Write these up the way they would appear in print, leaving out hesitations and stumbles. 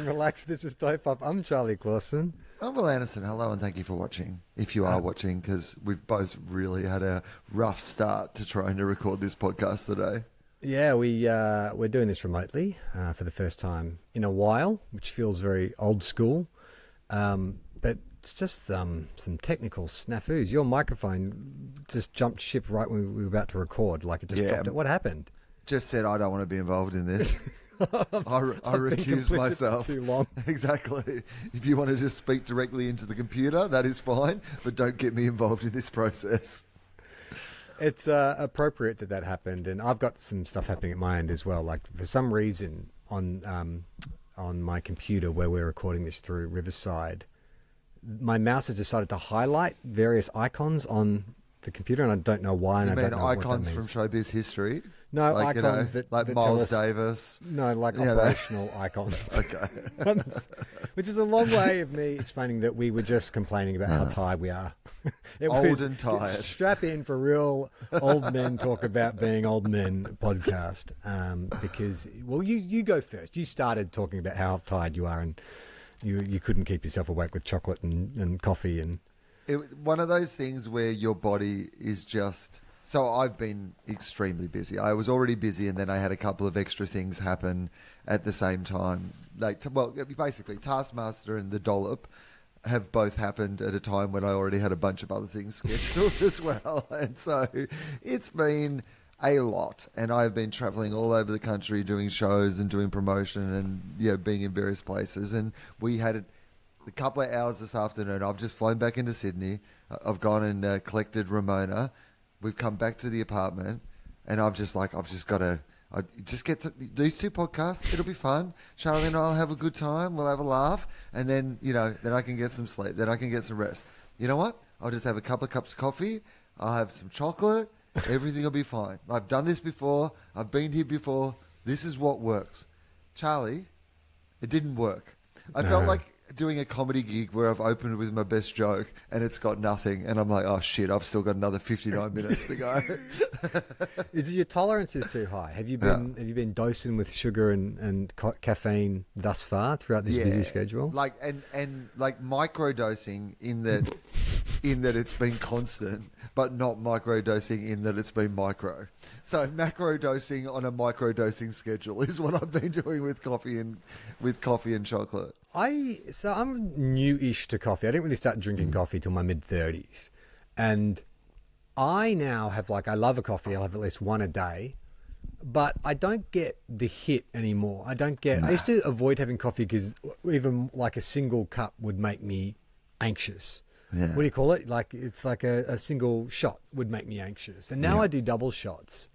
and relax. This is TOFOP. I'm Charlie Clausen. I'm Will Anderson. Hello and thank you for watching. If you are watching, because we've both really had a rough start to trying to record this podcast today. Yeah, we're doing this remotely for the first time in a while, which feels very old school. But it's just some technical snafus. Your microphone just jumped ship right when we were about to record. Like it just dropped it. What happened? Just said I don't want to be involved in this. I recuse myself. Too long. Exactly. If you want to just speak directly into the computer, that is fine, but don't get me involved in this process. It's appropriate that happened, and I've got some stuff happening at my end as well. Like for some reason on my computer where we're recording this through Riverside, my mouse has decided to highlight various icons on the computer, and I don't know why. You and I mean don't know icons what that from means. showbiz history? No, like, icons that like that Miles tell us, Davis. No, like operational icons. Okay. Which is a long way of me explaining that we were just complaining about how tired we are. Old and tired. Strap in for real old men talk about being old men podcast. Because, well, you go first. You started talking about how tired you are, and you couldn't keep yourself awake with chocolate and coffee. And one of those things where your body is just... So I've been extremely busy. I was already busy, and then I had a couple of extra things happen at the same time. Basically, Taskmaster and The Dollop have both happened at a time when I already had a bunch of other things scheduled as well. And so it's been a lot. And I've been traveling all over the country doing shows and doing promotion and being in various places. And we had a couple of hours this afternoon. I've just flown back into Sydney. I've gone and collected Ramona. We've come back to the apartment, and I've just got to get these two podcasts. It'll be fun. Charlie and I'll have a good time. We'll have a laugh, and then then I can get some sleep. Then I can get some rest. You know what? I'll just have a couple of cups of coffee. I'll have some chocolate. Everything will be fine. I've done this before. I've been here before. This is what works. Charlie, it didn't work. I felt like doing a comedy gig where I've opened with my best joke and it's got nothing, and I'm like, oh shit, I've still got another 59 minutes to go. Your tolerance is too high. Have you been dosing with sugar and caffeine thus far throughout this busy schedule? Like and like micro dosing in that it's been constant, but not micro dosing in that it's been micro. So macro dosing on a micro dosing schedule is what I've been doing with coffee and chocolate. I'm new-ish to coffee. I didn't really start drinking coffee till my mid-30s. And I now have I love a coffee. I'll have at least one a day. But I don't get the hit anymore. I used to avoid having coffee because even like a single cup would make me anxious. Yeah. What do you call it? It's like a single shot would make me anxious. And now I do double shots.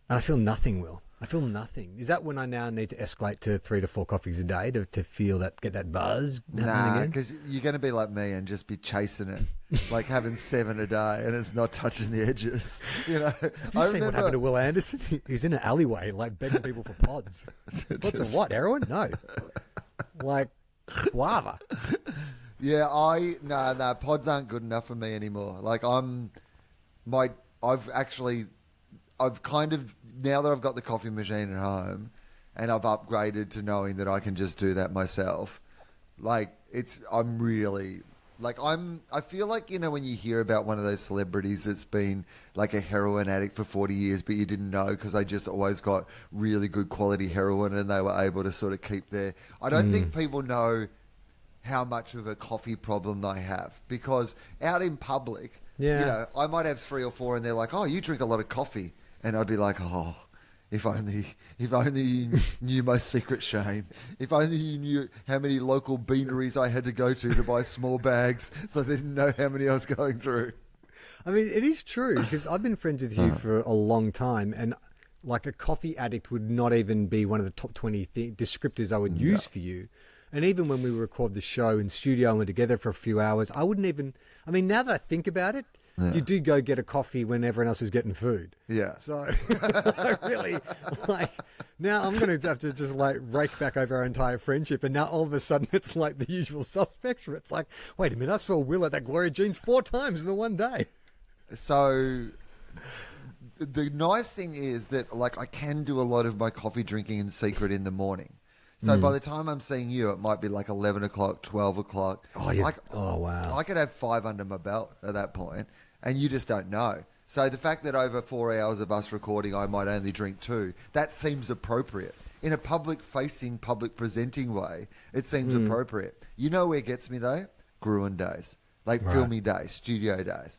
And I feel nothing, Will. I feel nothing. Is that when I now need to escalate to 3 to 4 coffees a day to feel get that buzz? Nah, because you're going to be like me and just be chasing it, like having 7 a day, and it's not touching the edges. Have you seen what happened to Will Anderson? He's in an alleyway, begging people for pods. What's a what? Heroin? No, guava. Yeah, pods aren't good enough for me anymore. I've kind of, now that I've got the coffee machine at home and I've upgraded to knowing that I can just do that myself, I feel like, when you hear about one of those celebrities that's been like a heroin addict for 40 years, but you didn't know because they just always got really good quality heroin and they were able to sort of keep their... I don't think people know how much of a coffee problem they have, because out in public, I might have 3 or 4 and they're like, oh, you drink a lot of coffee. And I'd be like, oh, if only you knew my secret shame. If only you knew how many local beaneries I had to go to buy small bags so they didn't know how many I was going through. I mean, it is true, because I've been friends with you for a long time, and a coffee addict would not even be one of the top 20 descriptors I would use for you. And even when we record the show in studio and we're together for a few hours, I wouldn't even... I mean, now that I think about it, you do go get a coffee when everyone else is getting food. Yeah. So I really, now I'm going to have to just rake back over our entire friendship. And now all of a sudden it's like the usual suspects where it's like, wait a minute, I saw Will at that Gloria Jeans 4 times in the one day. So the nice thing is that I can do a lot of my coffee drinking in secret in the morning. So by the time I'm seeing you, it might be like 11 o'clock, 12 o'clock. Oh, wow. I could have 5 under my belt at that point, and you just don't know. So the fact that over 4 hours of us recording, I might only drink 2, that seems appropriate. In a public-facing, public-presenting way, it seems appropriate. You know where it gets me, though? Gruen days. Like filming days, studio days.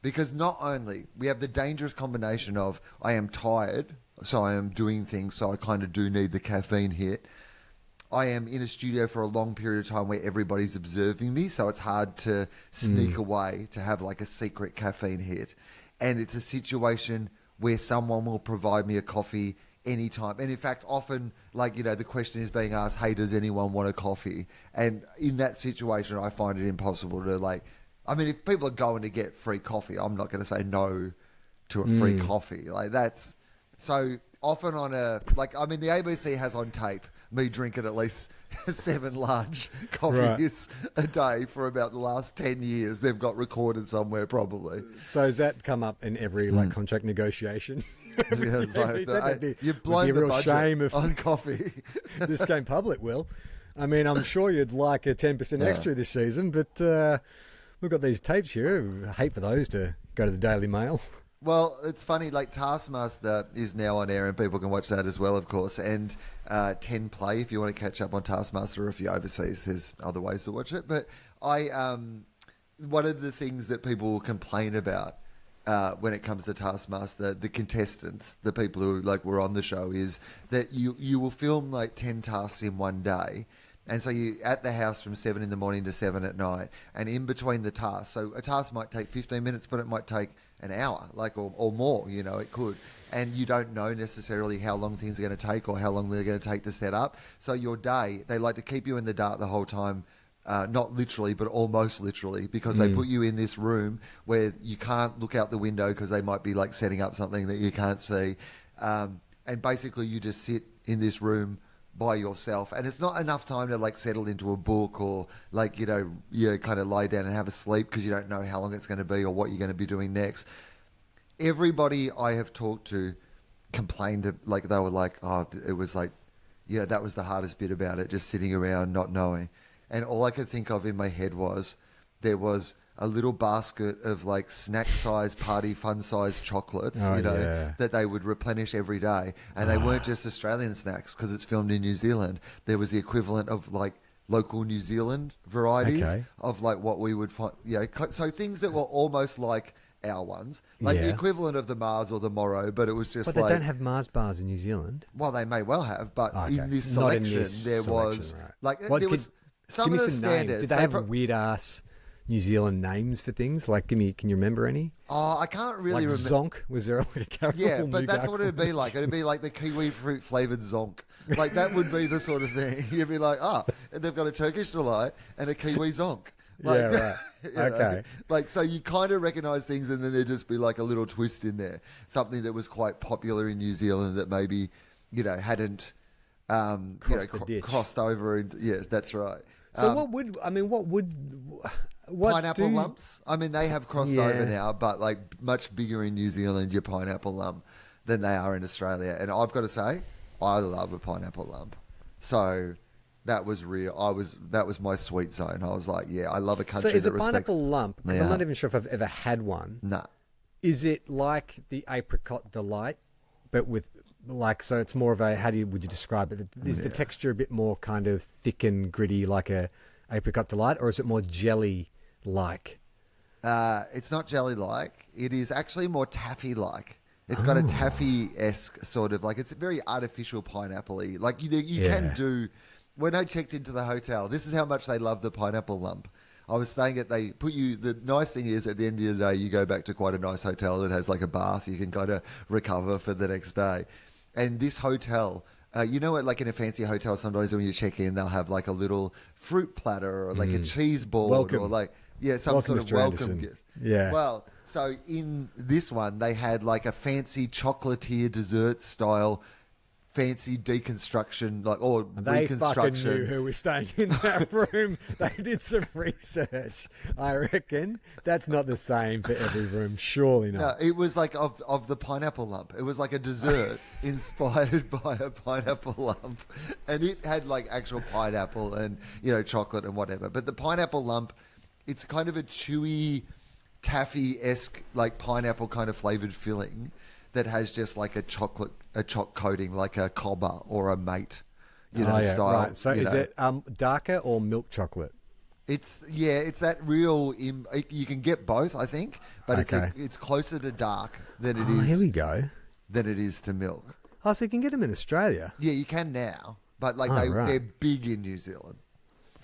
Because not only, we have the dangerous combination of I am tired, so I am doing things, so I kind of do need the caffeine hit. I am in a studio for a long period of time where everybody's observing me, so it's hard to sneak away to have like a secret caffeine hit. And it's a situation where someone will provide me a coffee anytime. And in fact, often, like, you know, the question is being asked, hey, does anyone want a coffee? And in that situation, I find it impossible to, like, I mean, if people are going to get free coffee, I'm not going to say no to a free coffee. Like, that's so often on a, like, I mean, the ABC has on tape me drinking at least 7 large coffees a day for about the last 10 years. They've got recorded somewhere probably. So has that come up in every like contract negotiation? Yeah, it's like you've blown be a the real budget shame if on coffee. this came public, Will. I mean, I'm sure you'd like a 10% extra this season, but we've got these tapes here. I hate for those to go to the Daily Mail. Well, it's funny, like Taskmaster is now on air and people can watch that as well, of course. And 10 Play, if you want to catch up on Taskmaster, or if you're overseas, there's other ways to watch it. But one of the things that people will complain about when it comes to Taskmaster, the contestants, the people who like were on the show, is that you will film like 10 tasks in one day. And so you're at the house from 7 in the morning to 7 at night. And in between the tasks, so a task might take 15 minutes, but it might take an hour, like, or more, you know, it could. And you don't know necessarily how long things are going to take or how long they're going to take to set up. So your day, they like to keep you in the dark the whole time, not literally, but almost literally, because they put you in this room where you can't look out the window because they might be like setting up something that you can't see. And basically you just sit in this room by yourself, and it's not enough time to like settle into a book or like, you know, kind of lie down and have a sleep because you don't know how long it's going to be or what you're going to be doing next. Everybody I have talked to complained, like they were like, oh, it was like, you know, that was the hardest bit about it, just sitting around not knowing. And all I could think of in my head was there was a little basket of like snack-sized, party fun-sized chocolates, that they would replenish every day. And they weren't just Australian snacks because it's filmed in New Zealand. There was the equivalent of like local New Zealand varieties of like what we would find. You know, so things that were almost like our ones, like the equivalent of the Mars or the Morrow, but it was just But like... they don't have Mars bars in New Zealand. Well, they may well have, but in this Not selection, in this there selection, was... right. Like, What, there was... Some give of me the some names. standards... Did they have weird-ass New Zealand names for things? Like, can you remember any? Oh, I can't really like remember. Zonk? Was there like a character? Yeah, but that's what it'd be like. It'd be like the kiwi fruit flavoured Zonk. Like, that would be the sort of thing. You'd be like, and they've got a Turkish delight and a kiwi Zonk. Like, yeah, right. Okay. Like, so you kind of recognise things and then there'd just be like a little twist in there. Something that was quite popular in New Zealand that maybe, you know, hadn't crossed over. Yes, that's right. So what pineapple lumps? I mean, they have crossed over now, but like much bigger in New Zealand, your pineapple lump, than they are in Australia. And I've got to say, I love a pineapple lump. So that was real. That was my sweet zone. I was like, yeah, I love a country So is that a respects... pineapple lump, because I'm not even sure if I've ever had one. Nah. Is it like the apricot delight, but with like, so it's more of a, would you describe it? Is the texture a bit more kind of thick and gritty like a apricot delight, or is it more jelly-like? It's not jelly-like. It is actually more taffy-like. It's got a taffy-esque sort of, like, it's very artificial pineapple-y. Like, you can do... When I checked into the hotel, this is how much they love the pineapple lump. I was saying that they put you... The nice thing is, at the end of the day, you go back to quite a nice hotel that has, like, a bath. You can kind of recover for the next day. And this hotel... you know what, like in a fancy hotel, sometimes when you check in, they'll have like a little fruit platter or like a cheese board or like, some sort of welcome gift. Yeah. Well, so in this one, they had like a fancy chocolatier dessert style fancy deconstruction, like, or They fucking reconstruction. knew who was staying in that room. They did some research. I reckon that's not the same for every room. Surely No, not. it was like of the pineapple lump. It was like a dessert inspired by a pineapple lump, and it had like actual pineapple and chocolate and whatever. But the pineapple lump, it's kind of a chewy, taffy-esque like pineapple kind of flavored filling that has just like a choc coating, like a Cobber or a Mate, style. Right. So is it darker or milk chocolate? It's that real. You can get both, I think, but Okay. it's closer to dark than it Oh, is here we go. than it is to milk. Oh, so you can get them in Australia. Yeah, you can now, but like Oh, right. they're big in New Zealand.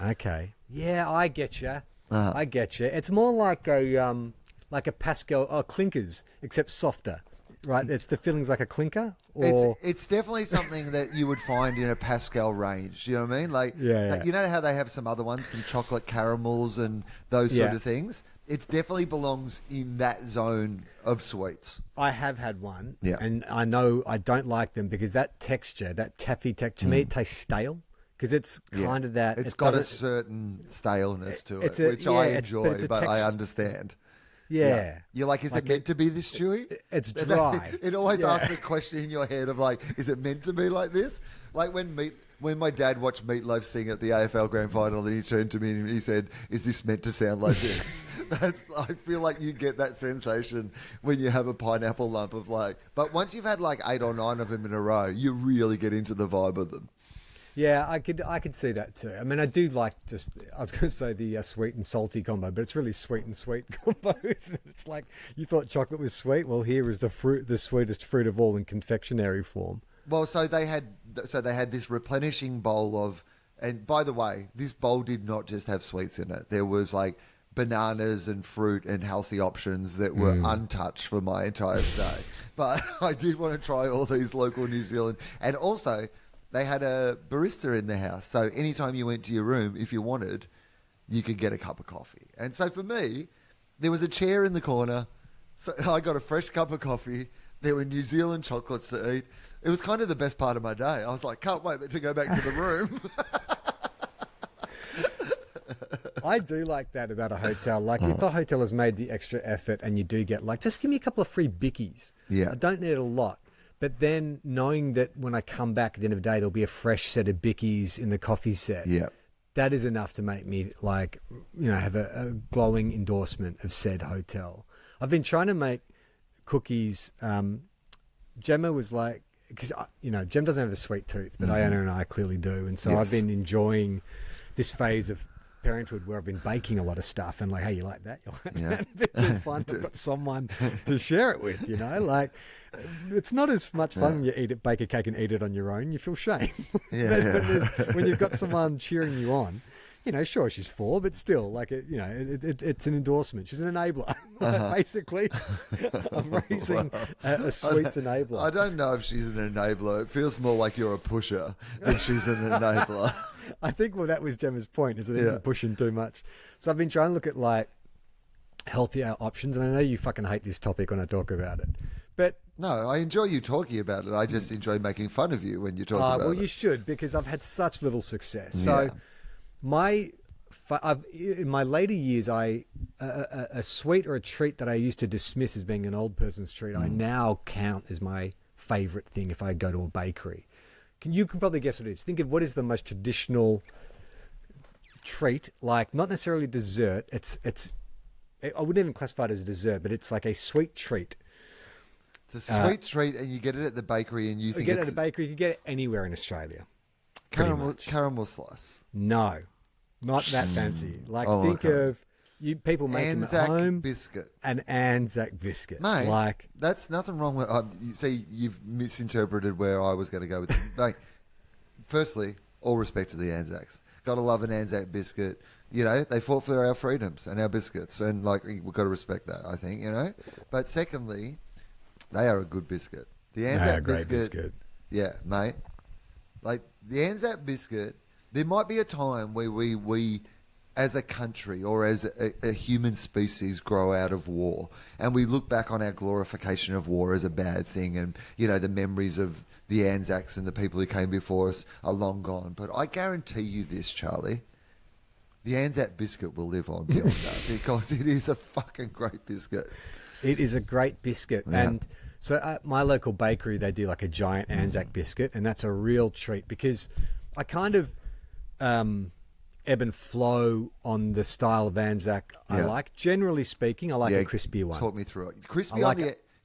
Okay. Yeah, I get you. Uh-huh. I get you. It's more like a Pascal or clinkers, except softer. Right, it's the filling's like a clinker, or It's definitely something that you would find in a Pascal range. You know what I mean? Like, Yeah. you know how they have some other ones, some chocolate caramels and those sort Yeah. of things. It definitely belongs in that zone of sweets. I have had one, Yeah. and I know I don't like them because that texture, that taffy texture, to me, it tastes stale because it's Yeah. kind of that. It's it got a doesn't- certain staleness to It's it, a- which yeah, I it's- enjoy, but it's a but I texture. understand. Yeah. You're like, is Like it meant to be this chewy? It's dry. It always Yeah. asks the question in your head of like, is it meant to be like this? Like when my dad watched Meatloaf sing at the AFL Grand Final, and he turned to me and he said, "Is this meant to sound like this?" I feel like you get that sensation when you have a pineapple lump of like. But once you've had like 8 or 9 of them in a row, you really get into the vibe of them. Yeah, I could see that too. I mean, I do like I was going to say the sweet and salty combo, but it's really sweet and sweet combos. It's like you thought chocolate was sweet. Well, here is the sweetest fruit of all in confectionery form. Well, so they had this replenishing bowl of, and by the way, this bowl did not just have sweets in it. There was like bananas and fruit and healthy options that were untouched for my entire stay. But I did want to try all these local New Zealand, and also they had a barista in the house. So anytime you went to your room, if you wanted, you could get a cup of coffee. And so for me, there was a chair in the corner. So I got a fresh cup of coffee. There were New Zealand chocolates to eat. It was kind of the best part of my day. I was like, can't wait to go back to the room. I do like that about a hotel. Like if a hotel has made the extra effort and you do get like, just give me a couple of free bickies. Yeah. I don't need a lot. But then knowing that when I come back at the end of the day, there'll be a fresh set of bickies in the coffee set. Yeah. That is enough to make me like, have a glowing endorsement of said hotel. I've been trying to make cookies. Gemma was like, because, Gem doesn't have a sweet tooth, but Iona and I clearly do. And so Yes. I've been enjoying this phase of parenthood where I've been baking a lot of stuff and like, hey, you like that? You like Yeah. that? It's fun. I've got someone to share it with, like it's not as much fun when you bake a cake and eat it on your own. You feel shame. Yeah, But when you've got someone cheering you on, sure, she's 4, but still, like, it's an endorsement. She's an enabler. Basically, I'm raising a sweets enabler. I don't know if she's an enabler. It feels more like you're a pusher than she's an enabler. I think, that was Gemma's point, is that Yeah. you're pushing too much. So I've been trying to look at, like, healthier options, and I know you fucking hate this topic when I talk about it. But No, I enjoy you talking about it. I just enjoy making fun of you when you talk about it. you should, because I've had such little success. Yeah. So in my later years, a sweet or a treat that I used to dismiss as being an old person's treat, I now count as my favorite thing if I go to a bakery. You can probably guess what it is. Think of what is the most traditional treat, like not necessarily dessert. I wouldn't even classify it as a dessert, but it's like a sweet treat. It's a sweet treat, and you get it at the bakery, and you You think get it it's at a bakery. You can get it anywhere in Australia. pretty much. caramel slice. No, not that fancy. Like Oh, think okay. of people make them Anzac at home. biscuit. An Anzac biscuit, Mate, like that's nothing wrong with. See, you've misinterpreted where I was going to go with it. Mate, firstly, all respect to the Anzacs. Got to love an Anzac biscuit. They fought for our freedoms and our biscuits, and we've got to respect that. I think But secondly, they are a good biscuit. The Anzac great biscuit. yeah, mate. Like the Anzac biscuit, there might be a time where we as a country or as a human species grow out of war, and we look back on our glorification of war as a bad thing, and the memories of the Anzacs and the people who came before us are long gone. But I guarantee you this, Charlie, the Anzac biscuit will live on beyond that, because it is a fucking great biscuit. It is a great biscuit. Yeah. And so at my local bakery, they do like a giant Anzac biscuit, and that's a real treat, because I kind of ebb and flow on the style of Anzac I like. Generally speaking, I like a crispier one. Talk me through it.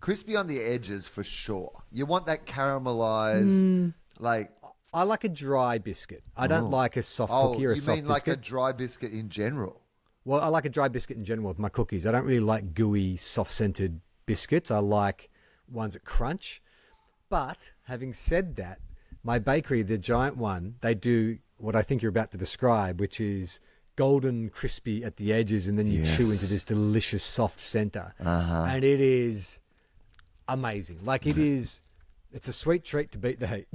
Crispy on the edges for sure. You want that caramelized, I like a dry biscuit. I don't like a soft cookie or a soft biscuit. You mean like a dry biscuit in general? Well, I like a dry biscuit in general with my cookies. I don't really like gooey, soft-scented biscuits. I like ones that crunch. But having said that, my bakery, the giant one, they do what I think you're about to describe, which is golden crispy at the edges, and then you chew into this delicious soft center. And it is amazing. Like it's a sweet treat to beat the heat.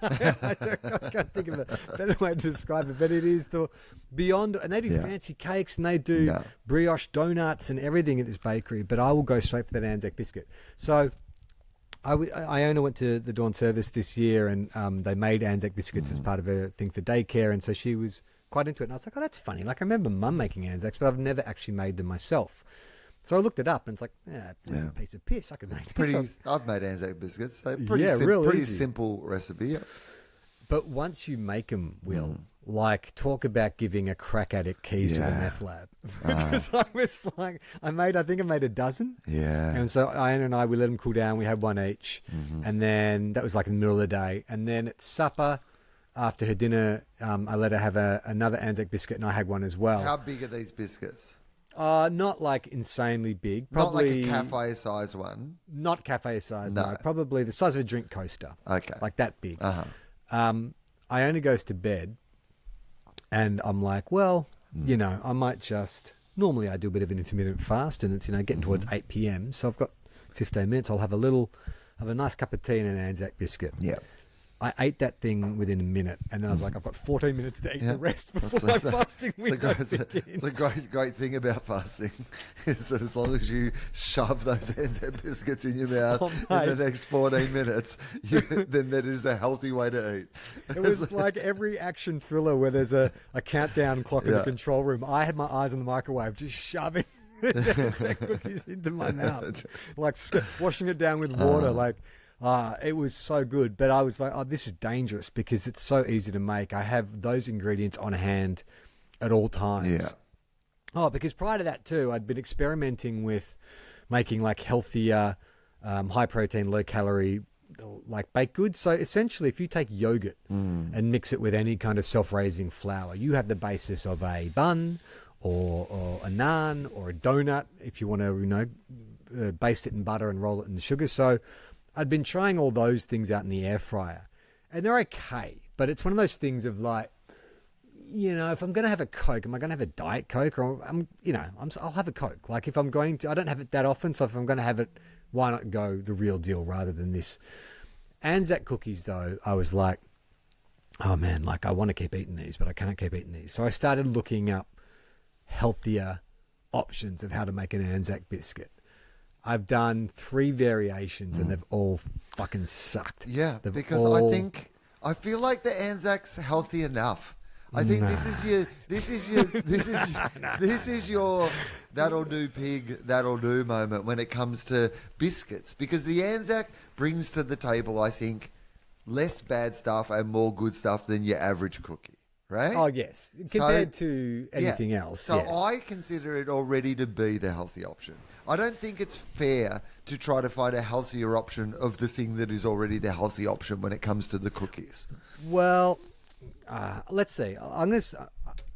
I can't think of a better way to describe it, but it is the beyond. And they do fancy cakes, and they do brioche donuts and everything at this bakery. But I will go straight for that Anzac biscuit. So Iona went to the dawn service this year, and they made Anzac biscuits as part of a thing for daycare, and so she was quite into it. And I was like, oh, that's funny. Like, I remember Mum making Anzacs, but I've never actually made them myself. So I looked it up, and it's like, this is a piece of piss. I could make this. I've made Anzac biscuits. So real pretty easy. Simple recipe. Yeah. But once you make them, Will, like, talk about giving a crack addict keys to the meth lab. Because I was like, I think I made a dozen. Yeah. And so Ian and I, we let them cool down. We had one each. And then that was like in the middle of the day. And then at supper, after her dinner, I let her have another Anzac biscuit, and I had one as well. How big are these biscuits? Not like insanely big. Probably not like a cafe size one. Not cafe size. No. Probably the size of a drink coaster. Okay. Like that big. I only goes to bed, and I'm like, well, I might just. Normally, I do a bit of an intermittent fast, and it's getting towards 8 p.m. So I've got 15 minutes. I'll have a nice cup of tea and an Anzac biscuit. Yeah. I ate that thing within a minute, and then I was like, I've got 14 minutes to eat the rest before my fasting window begins. It's a great thing about fasting is that as long as you shove those Anzac biscuits in your mouth in the next 14 minutes, then that is a healthy way to eat. It was like every action thriller where there's a countdown clock in the control room. I had my eyes on the microwave, just shoving Anzac cookies into my mouth, like washing it down with water, it was so good. But I was like, oh, this is dangerous because it's so easy to make. I have those ingredients on hand at all times. Yeah. Oh, because prior to that too, I'd been experimenting with making like healthier, high protein, low calorie, like baked goods. So essentially, if you take yogurt and mix it with any kind of self-raising flour, you have the basis of a bun or a naan or a donut if you want to, baste it in butter and roll it in the sugar. So I'd been trying all those things out in the air fryer, and they're okay. But it's one of those things of like, if I'm going to have a Coke, am I going to have a Diet Coke, or I'll have a Coke. Like if I'm going to, I don't have it that often. So if I'm going to have it, why not go the real deal rather than this? Anzac cookies though, I was like, oh man, like I want to keep eating these, but I can't keep eating these. So I started looking up healthier options of how to make an Anzac biscuit. I've done 3 variations and they've all fucking sucked. Yeah, because I feel like the Anzac's healthy enough. I think this is your that'll do pig, that'll do moment when it comes to biscuits, because the Anzac brings to the table, I think, less bad stuff and more good stuff than your average cookie. Right? Oh, yes. Compared to anything else. So yes. I consider it already to be the healthy option. I don't think it's fair to try to find a healthier option of the thing that is already the healthy option when it comes to the cookies. Well, let's see.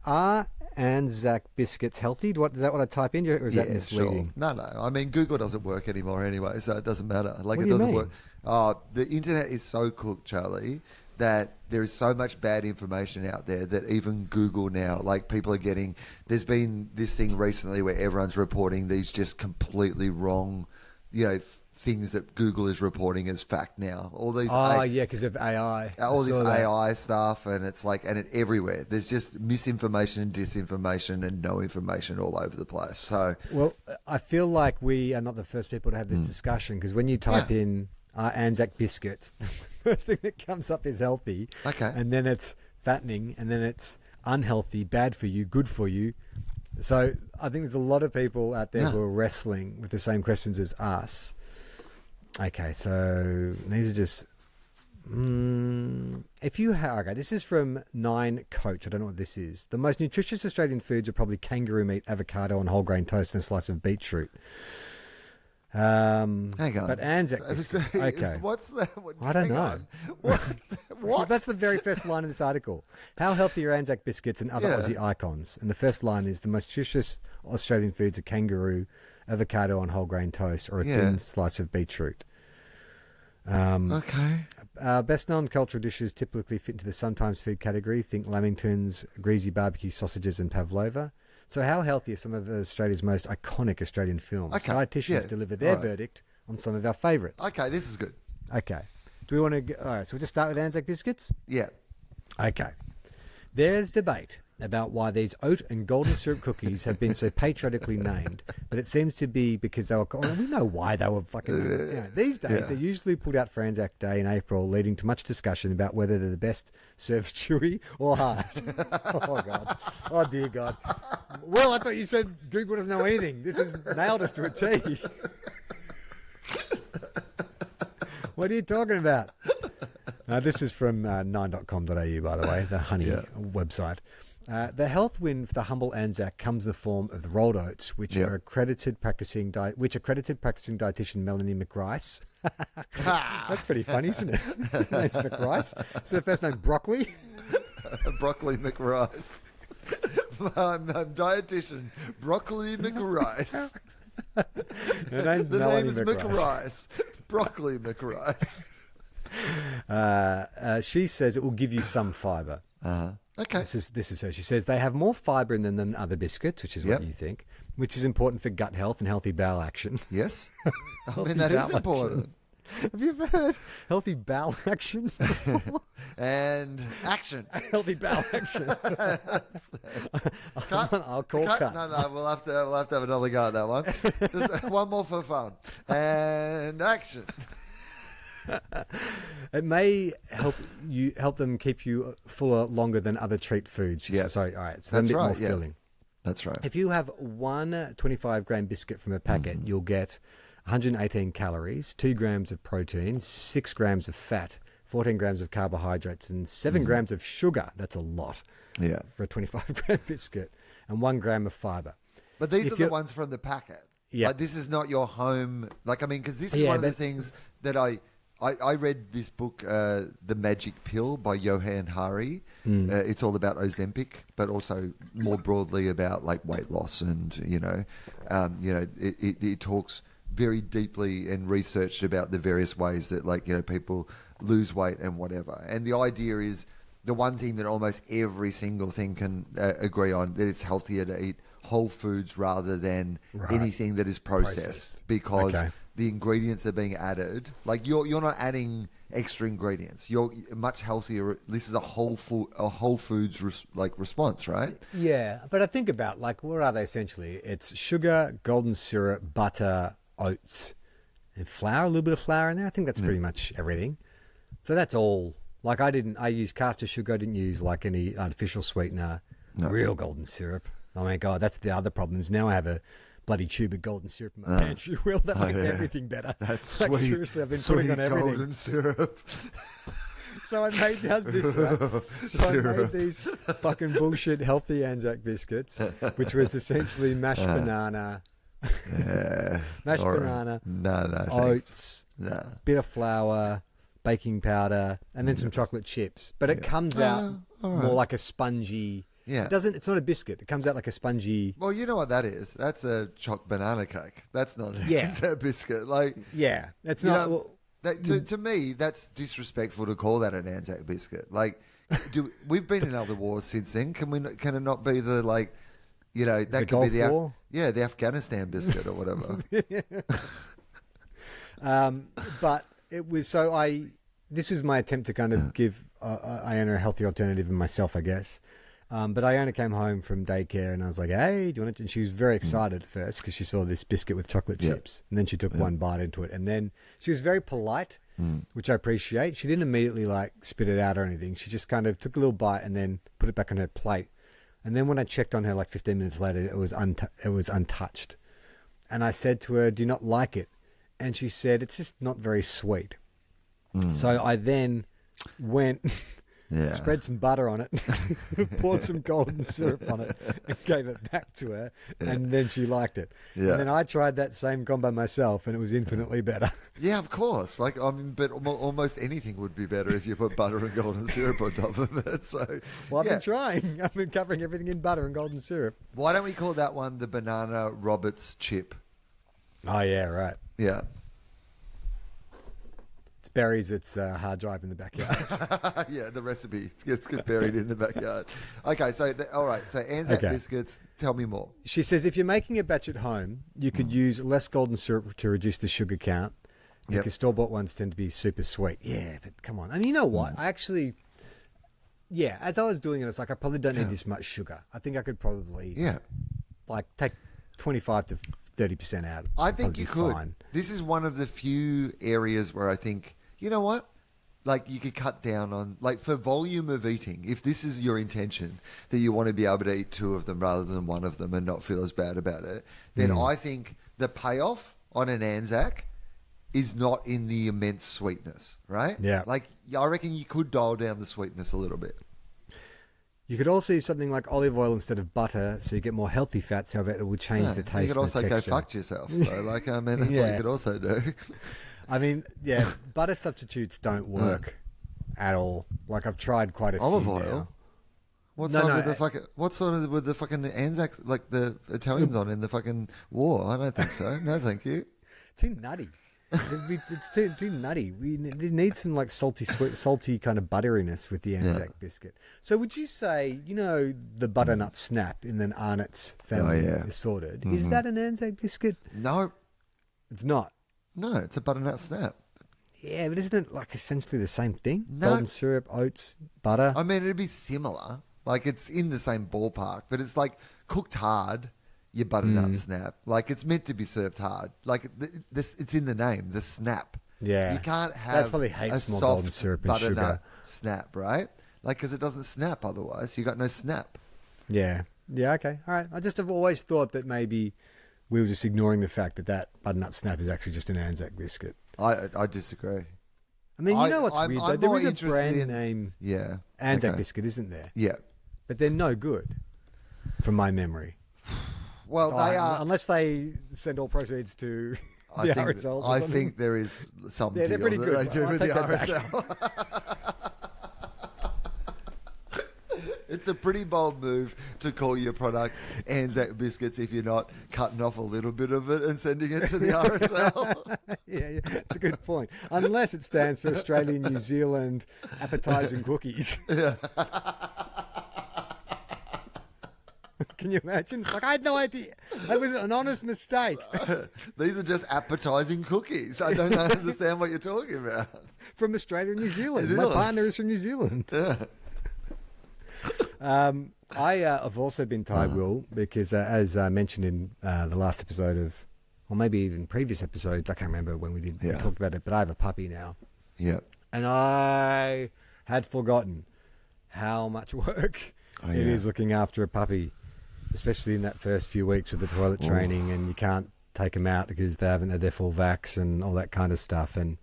Are Anzac biscuits healthy? Is that what I type in? Or is that misleading? Sure. No. I mean, Google doesn't work anymore anyway, so it doesn't matter. Like, what it do you doesn't mean? work. The internet is so cooked, Charlie, that there is so much bad information out there that even Google now, like people are getting, there's been this thing recently where everyone's reporting these just completely wrong, things that Google is reporting as fact now. All these yeah, because of AI. all I this saw that. AI stuff, and it's like, and it everywhere. There's just misinformation and disinformation and no information all over the place. So, Well, I feel like we are not the first people to have this discussion, because when you type in Anzac biscuits, the first thing that comes up is healthy. Okay. And then it's fattening, and then it's unhealthy, bad for you, good for you. So I think there's a lot of people out there who are wrestling with the same questions as us. Okay, so these are just... if you have... Okay, this is from 9 Coach. I don't know what this is. The most nutritious Australian foods are probably kangaroo meat, avocado, and whole grain toast, and a slice of beetroot. hang on. But Anzac biscuits, okay. What's that? I don't hang know. on. What? That's the very first line of this article. How healthy are Anzac biscuits and other Aussie icons? And the first line is, the most nutritious Australian foods are kangaroo, avocado on whole grain toast, or a thin slice of beetroot. Okay. Best known cultural dishes typically fit into the sometimes food category. Think lamingtons, greasy barbecue sausages, and pavlova. So how healthy are some of Australia's most iconic Australian films? Okay. Dietitians deliver their verdict on some of our favourites. Okay, this is good. Okay. Do we want to... All right, so we'll just start with Anzac biscuits? Yeah. Okay. There's debate about why these oat and golden syrup cookies have been so patriotically named, but it seems to be because they were... Well, we know why they were fucking... these days, they're usually pulled out for Anzac Day in April, leading to much discussion about whether they're the best served chewy or hard. Oh, God. Oh, dear God. Well, I thought you said Google doesn't know anything. This has nailed us to a T. What are you talking about? This is from 9.com.au, by the way, the honey website. The health win for the humble Anzac comes in the form of the rolled oats, which are accredited practicing dietitian Melanie McRice. That's pretty funny, isn't it? Name's McRice. So the first name Broccoli. Broccoli McRice. I'm dietitian Broccoli McRice. Her name's The Melanie name's McRice. Broccoli McRice. She says it will give you some fibre. Okay. This is her. She says they have more fibre in them than other biscuits, which is what you think, which is important for gut health and healthy bowel action. Yes. I mean, that is important. Have you ever heard healthy bowel action? And action. Healthy bowel action. I'll call cut. No, we'll have to have another go at that one. Just one more for fun. And action. It may help them keep you fuller longer than other treat foods. Yeah. Sorry, all right. So that's a bit more filling. That's right. If you have one 25-gram biscuit from a packet, you'll get 118 calories, 2 grams of protein, 6 grams of fat, 14 grams of carbohydrates, and 7 grams of sugar. That's a lot for a 25-gram biscuit, and 1 gram of fibre. But these are the ones from the packet. Yeah. Like, this is not your home. Like, I mean, because this is one of the things that I read this book, The Magic Pill by Johann Hari. It's all about Ozempic, but also more broadly about like weight loss, and it talks very deeply and researched about the various ways that people lose weight and whatever. And the idea is the one thing that almost every single thing can agree on, that it's healthier to eat whole foods rather than anything that is processed. Because the ingredients are being added. Like you're not adding extra ingredients. You're much healthier. This is a whole foods response, right? Yeah, but I think about what are they essentially? It's sugar, golden syrup, butter, oats, and flour. A little bit of flour in there. I think that's pretty much everything. So that's all. I used caster sugar. I didn't use any artificial sweetener. No. Real golden syrup. Oh my God, that's the other problem. Now I have a bloody tube of golden syrup in my pantry. Well, that makes everything better. That's sweet. Seriously, I've been putting on everything. Golden syrup. So I made I made these fucking bullshit healthy Anzac biscuits, which was essentially mashed banana, oats, bit of flour, baking powder, and then some chocolate chips. But it comes out more like a spongy. Yeah. It's not a biscuit. It comes out like a spongy... Well, you know what that is? That's a choc banana cake. That's not a biscuit. It's not... To me, that's disrespectful to call that an Anzac biscuit. We've been in other wars since then. Can it not be the that could be the Afghanistan biscuit or whatever? But it was so this is my attempt to kind of give Iona a healthy alternative and myself, I guess. But Iona came home from daycare and I was like, hey, do you want it? And she was very excited at first because she saw this biscuit with chocolate chips. And then she took one bite into it. And then she was very polite, which I appreciate. She didn't immediately like spit it out or anything. She just kind of took a little bite and then put it back on her plate. And then when I checked on her like 15 minutes later, it was untouched. And I said to her, do you not like it? And she said, it's just not very sweet. So I then went... Yeah. Spread some butter on it, poured some golden syrup on it, and gave it back to her, and then she liked it. Yeah. And then I tried that same combo myself, and it was infinitely better. Yeah, of course. Like, I mean, but almost anything would be better if you put butter and golden syrup on top of it. So, Well, I've been trying. I've been covering everything in butter and golden syrup. Why don't we call that one the Banana Roberts chip? Oh, yeah, right. Yeah. It's buries its hard drive in the backyard. Yeah, the recipe gets buried in the backyard. Okay, so all right. So Anzac biscuits. Tell me more. She says if you're making a batch at home, you could use less golden syrup to reduce the sugar count. Because store-bought ones tend to be super sweet. Yeah, but come on. I mean, you know what? I actually, as I was doing it, it's like I probably don't need this much sugar. I think I could probably, like take 25 to 30% out. I think you could. Fine. This is one of the few areas where I think, you know what? Like, you could cut down on, like, for volume of eating, if this is your intention, that you want to be able to eat two of them rather than one of them and not feel as bad about it, then I think the payoff on an Anzac is not in the immense sweetness, right? Yeah. Like, I reckon you could dial down the sweetness a little bit. You could also use something like olive oil instead of butter, so you get more healthy fats. However, it would change the taste. You could also and the go texture. fuck yourself. So, like, I mean, that's what you could also do. I mean, butter substitutes don't work at all. Like I've tried quite a few. Olive oil. Now. What sort of with the fucking Anzac, like the Italians on in the fucking war? I don't think so. No, thank you. Too nutty. It's too nutty. We need some like salty kind of butteriness with the Anzac biscuit. So would you say, the butternut snap in the Arnott's family assorted, is that an Anzac biscuit? No. It's not. No, it's a butternut snap. Yeah, but isn't it like essentially the same thing? No. Golden syrup, oats, butter. I mean, it'd be similar. Like, it's in the same ballpark, but it's like cooked hard, your butternut snap. Like, it's meant to be served hard. Like, it's in the name, the snap. Yeah. You can't have That's probably hates a more soft golden syrup and butternut sugar. snap, right? Like, because it doesn't snap otherwise. You got no snap. Yeah. Yeah, okay. All right. I just have always thought that maybe we were just ignoring the fact that butternut snap is actually just an Anzac biscuit. I disagree. I mean, you know what's weird, though? There is a brand name Anzac biscuit, isn't there? Yeah. But they're no good, from my memory. Well, they are... Unless they send all proceeds to the RSLs or I something. think there is some they're deal pretty that good. they do I'll with the take that RSL. It's a pretty bold move to call your product Anzac biscuits if you're not cutting off a little bit of it and sending it to the RSL. yeah, it's a good point. Unless it stands for Australian New Zealand Appetising Cookies. Yeah. Can you imagine? It's like, I had no idea. That was an honest mistake. These are just appetising cookies. I don't understand what you're talking about. From Australia and New Zealand. New My Zealand. partner is from New Zealand. Yeah. I have also been tied, Will, because as mentioned in the last episode of, or maybe even previous episodes, I can't remember when we talked about it, but I have a puppy now. Yeah. And I had forgotten how much work it is looking after a puppy, especially in that first few weeks with the toilet training, and you can't take them out because they haven't had their full vax and all that kind of stuff. And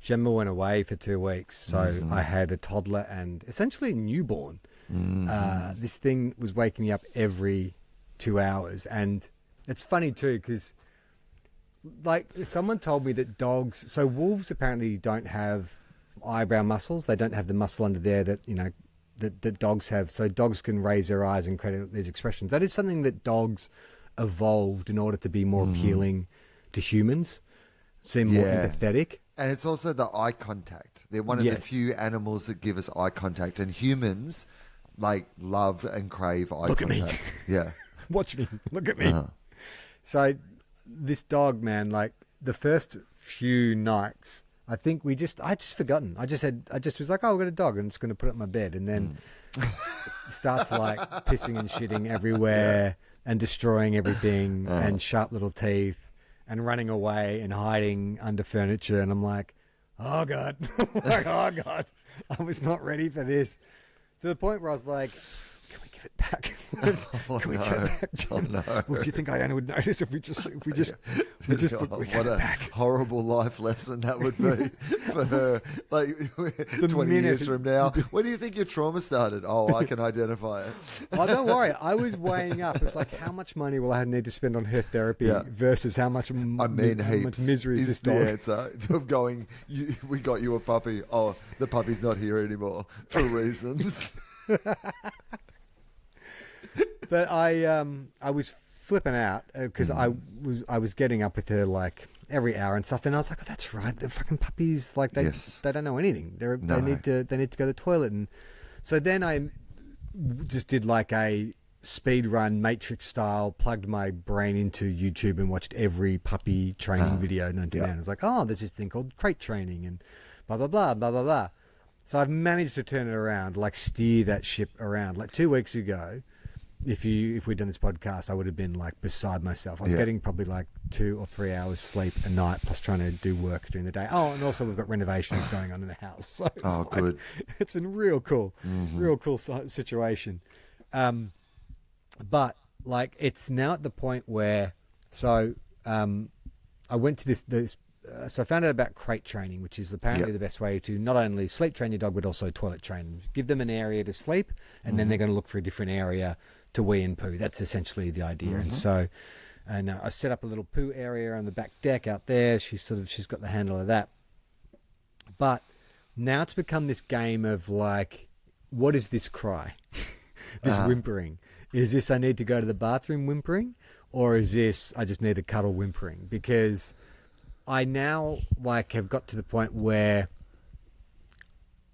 Gemma went away for 2 weeks, so I had a toddler and essentially a newborn. This thing was waking me up every 2 hours, and it's funny too because like someone told me that dogs, so wolves apparently don't have eyebrow muscles. They don't have the muscle under there that that dogs have, so dogs can raise their eyes and create these expressions. That is something that dogs evolved in order to be more appealing to humans, seem more empathetic. And it's also the eye contact. They're one of the few animals that give us eye contact, and humans like love and crave eye Look at contact. me. Yeah. Watch me. Look at me. So this dog, man, like the first few nights, I think I just forgotten. I just was like, oh, I've got a dog and it's going to put it in my bed. And then starts like pissing and shitting everywhere and destroying everything and sharp little teeth and running away and hiding under furniture. And I'm like, oh God, like, oh God, I was not ready for this. To the point where I was like, can we give it back? Can we give it back, Jim? Oh, no. Well, do you think Iona would notice if we just we What gave a it back? horrible life lesson that would be for her. Like 20 minute- years from now, when do you think your trauma started? Oh, I can identify it. Oh, don't worry. I was weighing up. It's like, how much money will I need to spend on her therapy versus how much how Heaps. much misery is this the dog? answer of going, we got you a puppy. Oh, the puppy's not here anymore for reasons. But I was flipping out because I was getting up with her like every hour and stuff, and I was like, oh, that's right, the fucking puppies, like they don't know anything. They need to go to the toilet. And so then I just did like a speed run Matrix style, plugged my brain into YouTube and watched every puppy training video known to man. I was like, oh, there's this thing called crate training and blah blah blah blah blah blah. So I've managed to turn it around, like steer that ship around. Like 2 weeks ago, if we'd done this podcast, I would have been like beside myself. I was getting probably like 2 or 3 hours sleep a night, plus trying to do work during the day. Oh, and also we've got renovations going on in the house. So it's good. It's been real cool, real cool situation. But like it's now at the point where, I went to this. So I found out about crate training, which is apparently the best way to not only sleep train your dog, but also toilet train them. Give them an area to sleep, and then they're going to look for a different area to wee and poo. That's essentially the idea. And so, I set up a little poo area on the back deck out there. She's got the handle of that. But now it's become this game of like, what is this cry? This whimpering. Is this I need to go to the bathroom whimpering, or is this I just need a cuddle whimpering? Because I now like have got to the point where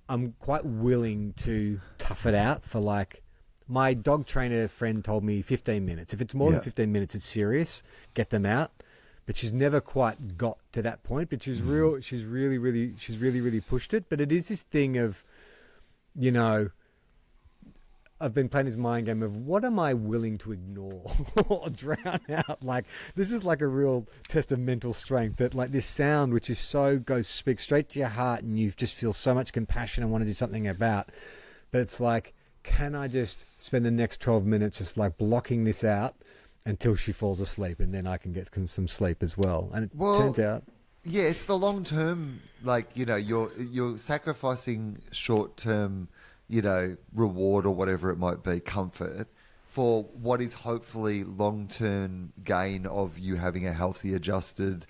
I'm quite willing to tough it out for like, my dog trainer friend told me 15 minutes. If it's more than 15 minutes, it's serious. Get them out. But she's never quite got to that point. But she's really pushed it. But it is this thing of, I've been playing this mind game of what am I willing to ignore or drown out? Like, this is like a real test of mental strength, that like this sound, which is speaks straight to your heart, and you just feel so much compassion and want to do something about. But it's like, can I just spend the next 12 minutes just like blocking this out until she falls asleep, and then I can get some sleep as well. And it turns out, yeah, it's the long term. Like, you're sacrificing short term, reward or whatever it might be, comfort, for what is hopefully long term gain of you having a healthy, adjusted,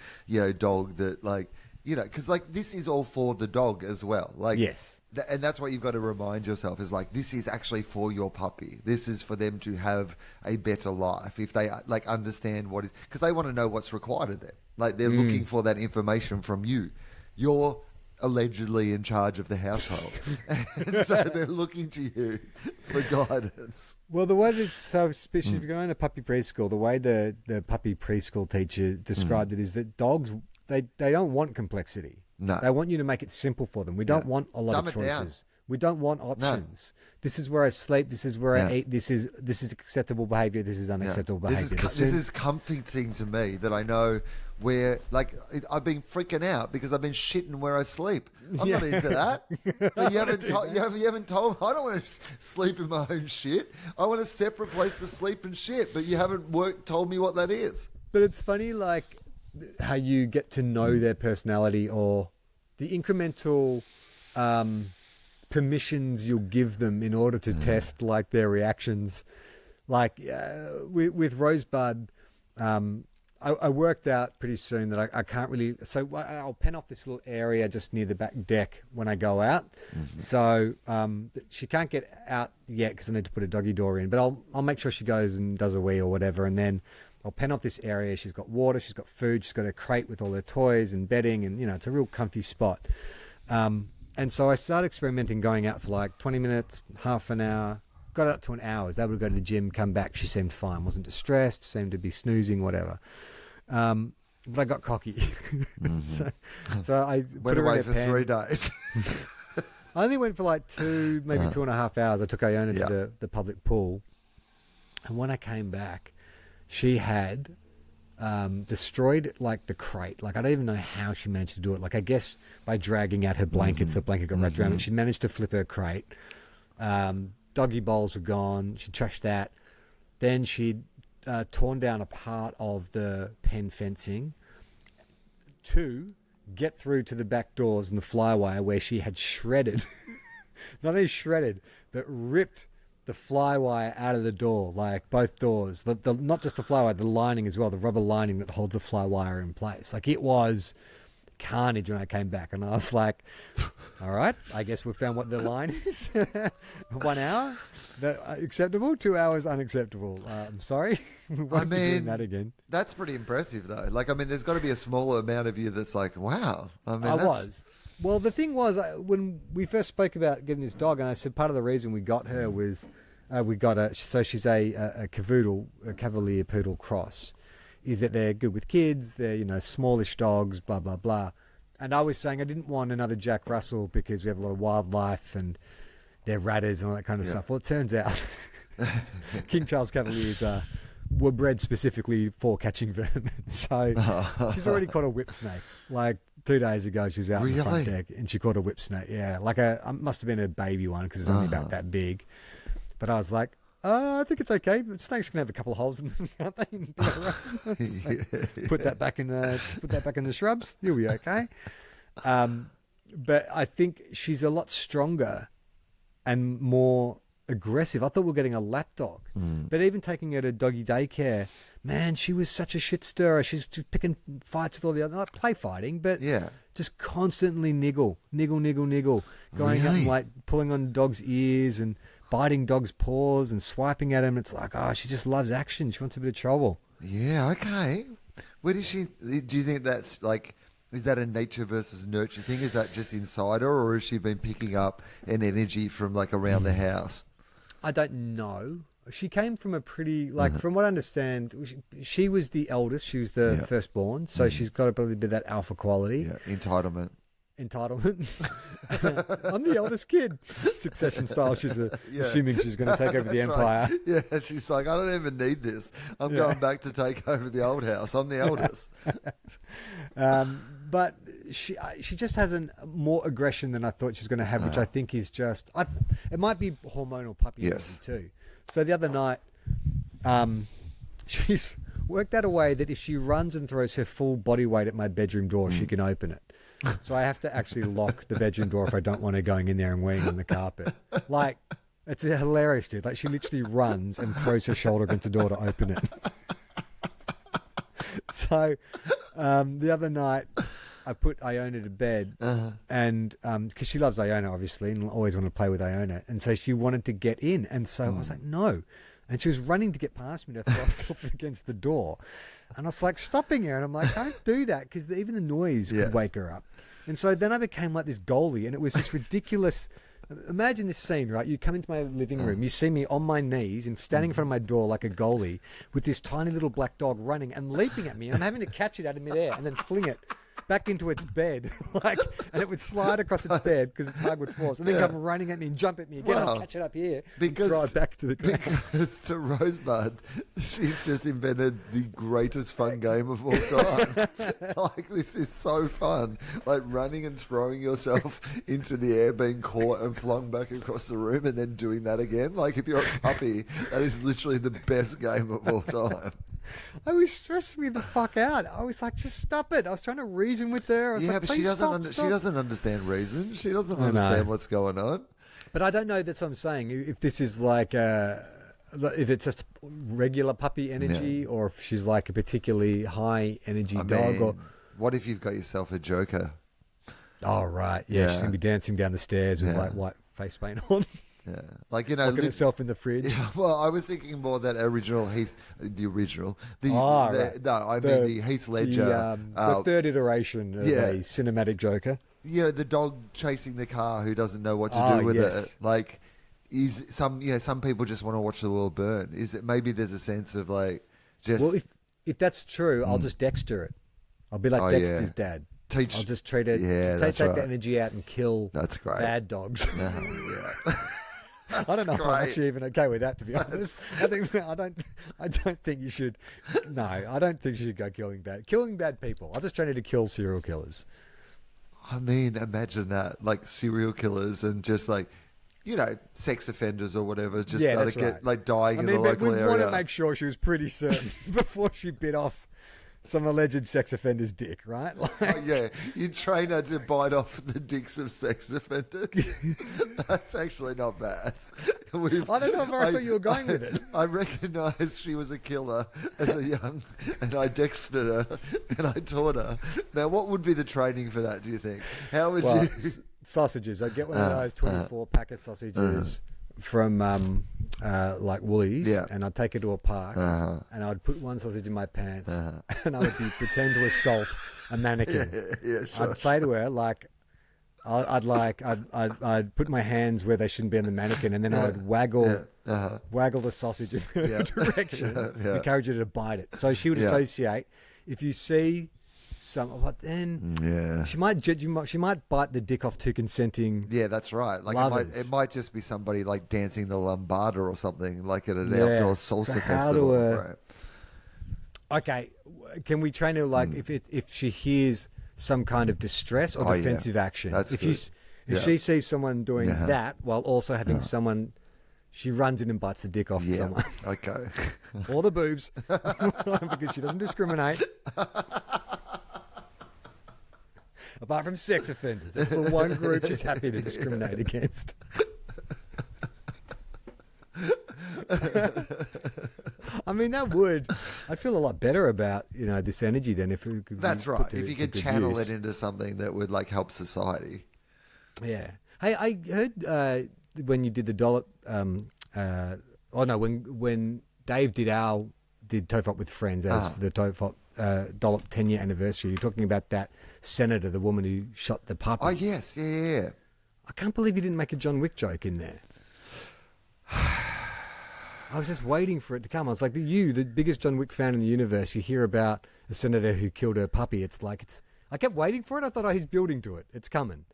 dog that because this is all for the dog as well. Like, yes. And that's what you've got to remind yourself is like, this is actually for your puppy. This is for them to have a better life if they like understand what is, because they want to know what's required of them. Like, they're looking for that information from you. You're allegedly in charge of the household, and so they're looking to you for guidance. Well, the way she's going to puppy preschool, the way the puppy preschool teacher described it is that dogs, they don't want complexity. No. They want you to make it simple for them. We don't want a lot of choices. We don't want options. No. This is where I sleep. This is where I eat. This is acceptable behavior. This is unacceptable behavior. This is comforting to me that I know where, like, I've been freaking out because I've been shitting where I sleep. I'm not into that. But you haven't told. I don't want to sleep in my own shit. I want a separate place to sleep and shit. But you haven't told me what that is. But it's funny, like, how you get to know their personality, or the incremental permissions you'll give them in order to test like their reactions. Like with Rosebud, I worked out pretty soon that I can't really. So I'll pen off this little area just near the back deck when I go out. So she can't get out yet because I need to put a doggy door in. But I'll make sure she goes and does a wee or whatever, and then I'll pen off this area. She's got water, she's got food, she's got a crate with all her toys and bedding, and it's a real comfy spot. And so I started experimenting, going out for like 20 minutes, half an hour, got up to an hour. I was able to go to the gym, come back. She seemed fine, wasn't distressed, seemed to be snoozing, whatever. And but I got cocky. So I Went put her away in for a pen. 3 days. I only went for like 2, maybe 2.5 hours. I took Iona Yeah. to the public pool. And when I came back, she had destroyed like the crate. Like I don't even know how she managed to do it. Like I guess by dragging out her blankets, the blanket got wrapped around it. She managed to flip her crate. Doggy bowls were gone. She trashed that. Then she'd torn down a part of the pen fencing to get through to the back doors and the flywire where she had shredded, not only shredded, but ripped the flywire out of the door, like both doors. The not just the flywire, the lining as well, the rubber lining that holds the flywire in place. Like it was carnage when I came back, and I was like, all right, I guess we've found what the line is. 1 hour acceptable, 2 hours unacceptable. I'm sorry. We won't be doing that again. That's pretty impressive, though. Like, I mean, there's got to be a smaller amount of you that's like, wow. I mean, I was. Well, the thing was, when we first spoke about getting this dog, and I said part of the reason we got her was we got her, so she's a cavoodle, a Cavalier Poodle cross, is that they're good with kids, they're, smallish dogs, blah, blah, blah. And I was saying I didn't want another Jack Russell because we have a lot of wildlife and they're ratters and all that kind of stuff. Well, it turns out King Charles Cavaliers were bred specifically for catching vermin. So she's already caught a whip snake. Like 2 days ago, she was out on the front deck and she caught a whip snake. Yeah, like must have been a baby one because it's only about that big. But I was like, I think it's okay. But snakes can have a couple of holes in them, can't they? So put that back in the shrubs. You'll be okay. But I think she's a lot stronger and more aggressive. I thought we were getting a lap dog, but even taking her to doggy daycare, man, she was such a shit stirrer. She's just picking fights with all the other, not play fighting, but just constantly niggle, going up and like pulling on dogs' ears and biting dogs' paws and swiping at him. It's like, she just loves action. She wants a bit of trouble. Yeah, okay. Where does she? Do you think that's like? Is that a nature versus nurture thing? Is that just inside her, or has she been picking up an energy from like around the house? I don't know. She came from a pretty, like, from what I understand, she was the eldest. She was the firstborn, so she's got a bit of that alpha quality. Yeah, entitlement. I'm the eldest kid. Succession style. She's assuming she's going to take over the empire. Right. Yeah, she's like, I don't even need this. I'm going back to take over the old house. I'm the eldest. But she just has more aggression than I thought she was going to have, which I think is just... it might be hormonal puppy energy too. So the other night, she's worked out a way that if she runs and throws her full body weight at my bedroom door, she can open it. So I have to actually lock the bedroom door if I don't want her going in there and weeing on the carpet. Like, it's hilarious, dude. Like, she literally runs and throws her shoulder against the door to open it. So the other night, I put Iona to bed, and because she loves Iona, obviously, and always wanted to play with Iona. And so she wanted to get in. And so I was like, no. And she was running to get past me to throw herself against the door. And I was like, stopping her. And I'm like, don't do that, because even the noise could wake her up. And so then I became like this goalie, and it was this ridiculous... Imagine this scene, right? You come into my living room, you see me on my knees and standing in front of my door like a goalie with this tiny little black dog running and leaping at me. And I'm having to catch it out of midair and then fling it back into its bed, and it would slide across its bed because it's hardwood floors, and then come running at me and jump at me again. I'll catch it up here and throw it back to the ground. Because to Rosebud, she's just invented the greatest fun game of all time. Like, this is so fun. Like, running and throwing yourself into the air, being caught and flung back across the room, and then doing that again. Like, if you're a puppy, that is literally the best game of all time. It was stressing me the fuck out. I was like, just stop it. I was trying to reason with her. I was like, but please she stop. she doesn't understand reason. She doesn't understand what's going on. But I don't know. That's what I'm saying. If this is like, if it's just regular puppy energy, or if she's like a particularly high energy dog. Or what if you've got yourself a joker? Oh, right. Yeah, she's going to be dancing down the stairs with like white face paint on. Yeah, like, locking herself in the fridge. Yeah, well, I was thinking more that original Heath, the Heath Ledger, the third iteration of a cinematic Joker. Yeah, the dog chasing the car who doesn't know what to do with it. Like, some people just want to watch the world burn. Is it maybe there's a sense of like just? Well, if that's true, I'll just Dexter it. I'll be like Oh, Dexter's yeah. dad. Teach. I'll just treat it, Yeah, take that's that right. energy out and kill That's great. bad dogs. Yeah. I don't know if I'm great. actually even okay with that, to be honest. I don't think you should. No, I don't think you should go killing bad people. I'll just train you to kill serial killers. I mean, imagine that, like serial killers and just like, sex offenders or whatever, just Yeah, like, that's get right. like dying in the but local we'd area. want to make sure she was pretty certain before she bit off some alleged sex offender's dick, right? Like, Oh, yeah, you train her to bite off the dicks of sex offenders. That's actually not bad. That's not where I thought you were going with it. I recognised she was a killer as a young, and I dexted her and I taught her. Now, what would be the training for that? Do you think? How would you? Sausages. I'd get one of those 24 pack of sausages from like Woolies, Yeah. and I'd take her to a park, and I'd put one sausage in my pants, and I would pretend to assault a mannequin. Yeah, sure. I'd say to her like, I'd put my hands where they shouldn't be on the mannequin, and then I'd waggle the sausage in her direction, encourage her to bite it. So she would associate. If you see but then she might bite the dick off two consenting. Yeah, that's right. Like lovers. it might just be somebody like dancing the lambada or something, like at an outdoor salsa So how festival. do Right. Okay, can we train her like if she hears some kind of distress or defensive action? That's if good. if she sees someone doing that while also having someone, she runs in and bites the dick off someone Okay. or the boobs because she doesn't discriminate. Apart from sex offenders, that's the one group she's happy to discriminate against. I mean, I'd feel a lot better about, this energy than if it could That's be right. put If you to could good channel use. it into something that would like help society. Yeah. Hey, I heard when you did the dollop, when Dave did TOFOP with friends as for the TOFOP dollop 10-year anniversary, you're talking about that senator, the woman who shot the puppy. Oh yes, yeah. I can't believe you didn't make a John Wick joke in there. I was just waiting for it to come. I was like, the biggest John Wick fan in the universe, you hear about a senator who killed her puppy. I kept waiting for it. I thought, he's building to it. It's coming.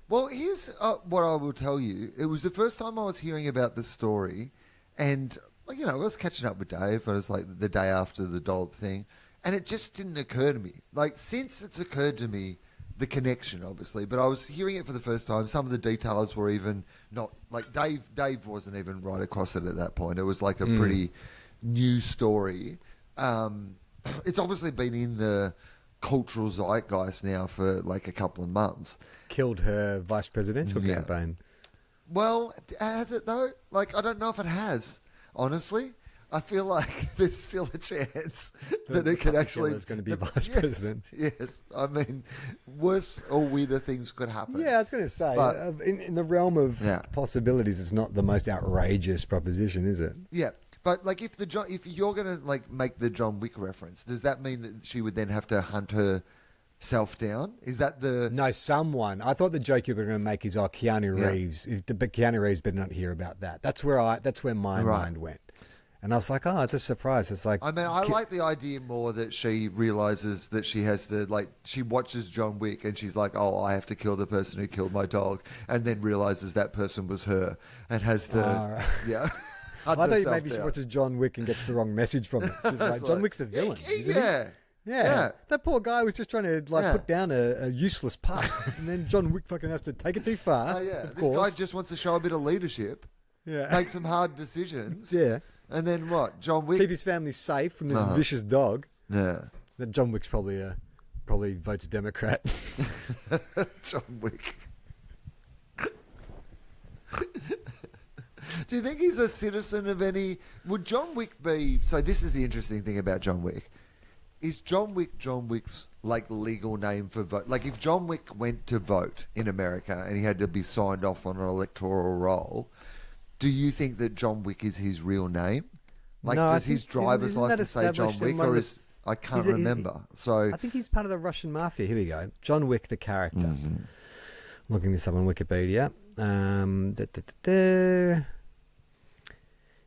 Well, here's what I will tell you. It was the first time I was hearing about this story, and I was catching up with Dave. But it was like the day after the dollop thing, and it just didn't occur to me. Like since it's occurred to me, the connection, obviously, but I was hearing it for the first time. Some of the details were even not like Dave wasn't even right across it at that point. It was like a pretty new story. It's obviously been in the cultural zeitgeist now for like a couple of months. Killed her vice presidential campaign. Well, has it though? Like, I don't know if it has. Honestly, I feel like there's still a chance that it could actually. There's going to be vice president. Yes, I mean, worse or weirder things could happen. Yeah, I was going to say, But- in the realm of possibilities, it's not the most outrageous proposition, is it? Yeah, but like if you're going to like make the John Wick reference, does that mean that she would then have to hunt herself down? Is that the No, someone. I thought the joke you were going to make is, Keanu Reeves. But Keanu Reeves better not hear about that. That's where my mind went. And I was like, it's a surprise. It's like, I mean, I like the idea more that she realizes that she has to, like, she watches John Wick and she's like, I have to kill the person who killed my dog, and then realizes that person was her and has to, right. I thought maybe she watches John Wick and gets the wrong message from it. She's like, John Wick's the villain. Isn't he? Yeah. That poor guy was just trying to put down a useless pup, and then John Wick fucking has to take it too far. Oh, yeah. Of This course. guy just wants to show a bit of leadership, make some hard decisions. Yeah. And then what? John Wick? Keep his family safe from this vicious dog. Yeah. That John Wick's probably votes Democrat. John Wick. Do you think he's a citizen of any... Would John Wick be... So this is the interesting thing about John Wick. Is John Wick's like legal name for vote? Like if John Wick went to vote in America and he had to be signed off on an electoral roll, do you think that John Wick is his real name? Like, No, does I think- his driver's isn't that license say John established in Wick, one or of is I can't He's a- remember? So I think he's part of the Russian mafia. Here we go. John Wick, the character. I'm looking this up on Wikipedia.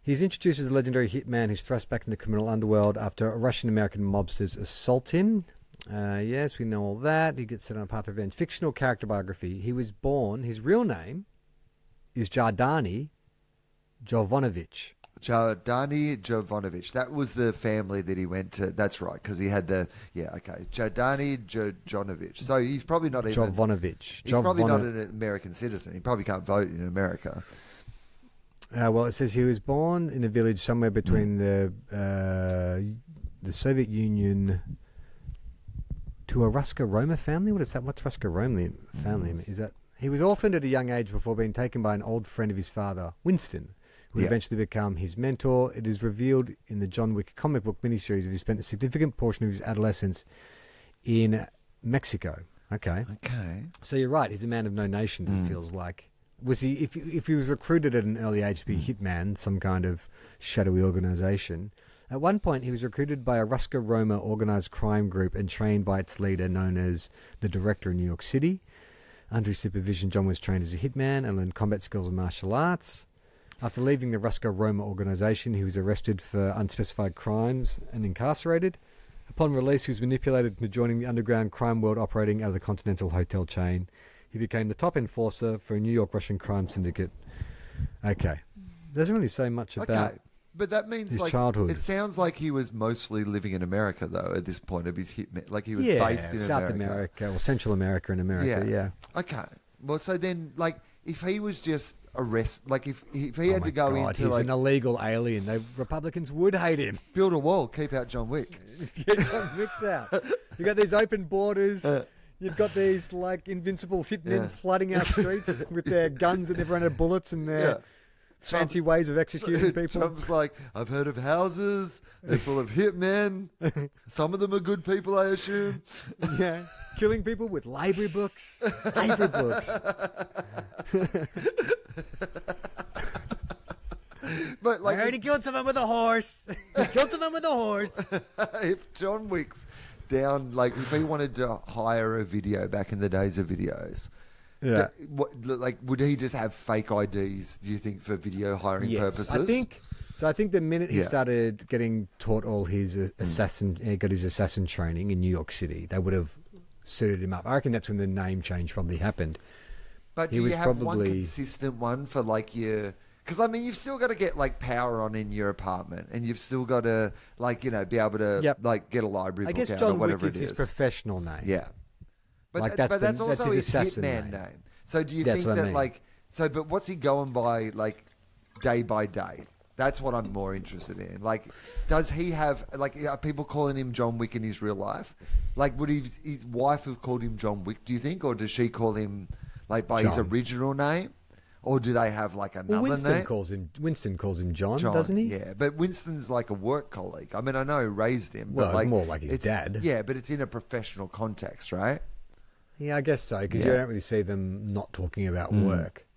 He's introduced as a legendary hitman who's thrust back into the criminal underworld after Russian-American mobsters assault him. Yes, we know all that. He gets set on a path of revenge. Fictional character biography. He was born, his real name is Jardani Jovanovic. Jardani Jovanovic. That was the family that he went to. That's right, because he had Jardani Jovanovic. So he's probably not even... Jovanovic. He's probably not an American citizen. He probably can't vote in America. Well, it says he was born in a village somewhere between the Soviet Union to a Ruska-Roma family. What is that? What's Ruska-Roma family? Is that he was orphaned at a young age before being taken by an old friend of his father, Winston, who would eventually become his mentor. It is revealed in the John Wick comic book miniseries that he spent a significant portion of his adolescence in Mexico. Okay. So you're right. He's a man of no nations. It feels like. Was he? If he was recruited at an early age to be a hitman, some kind of shadowy organization. At one point, he was recruited by a Ruska-Roma organized crime group and trained by its leader, known as the Director in New York City. Under his supervision, John was trained as a hitman and learned combat skills and martial arts. After leaving the Ruska-Roma organization, he was arrested for unspecified crimes and incarcerated. Upon release, he was manipulated into joining the underground crime world operating out of the Continental Hotel chain. He became the top enforcer for a New York Russian crime syndicate. Okay. Doesn't really say much about but that means his like childhood. It sounds like he was mostly living in America, though, at this point of his hitman. Like he was based in South America or Central America and America, yeah. Okay. Well, so then, like, if he was just arrested, like if he had to go into he's like an illegal alien, the Republicans would hate him. build a wall, keep out John Wick. Get John Wick's out. You got these open borders. You've got these like invincible hitmen flooding our streets with their guns and everyone had bullets and their fancy ways of executing people. Trump's like, I've heard of houses. They're full of hitmen. Some of them are good people, I assume. Yeah. Killing people with library books. Library books. But like, I heard he killed someone with a horse. He killed someone with a horse. if John Wick's down, like if he wanted to hire a video back in the days of videos, would he just have fake IDs, do you think, for video hiring purposes? I think the minute he started getting taught all his he got his assassin training in New York City, they would have suited him up. I reckon that's when the name change probably happened. But do you have one consistent one for like your... Because, I mean, you've still got to get, like, power on in your apartment. And you've still got to, like, you know, be able to, like, get a library book out or whatever it is. I guess John Wick is his professional name. Yeah. But, like that's also his his assassin hitman name. So do you think that, like... So, but what's he going by, like, day by day? That's what I'm more interested in. Like, does he have... Like, are people calling him John Wick in his real life? Like, would his wife have called him John Wick, do you think? Or does she call him, like, by his original name? Or do they have like another name? Winston calls him John, doesn't he? Yeah, but Winston's like a work colleague. I mean, I know he raised him. Well, but like, it's more like his dad. Yeah, but it's in a professional context, right? Yeah, I guess so, because you don't really see them not talking about work.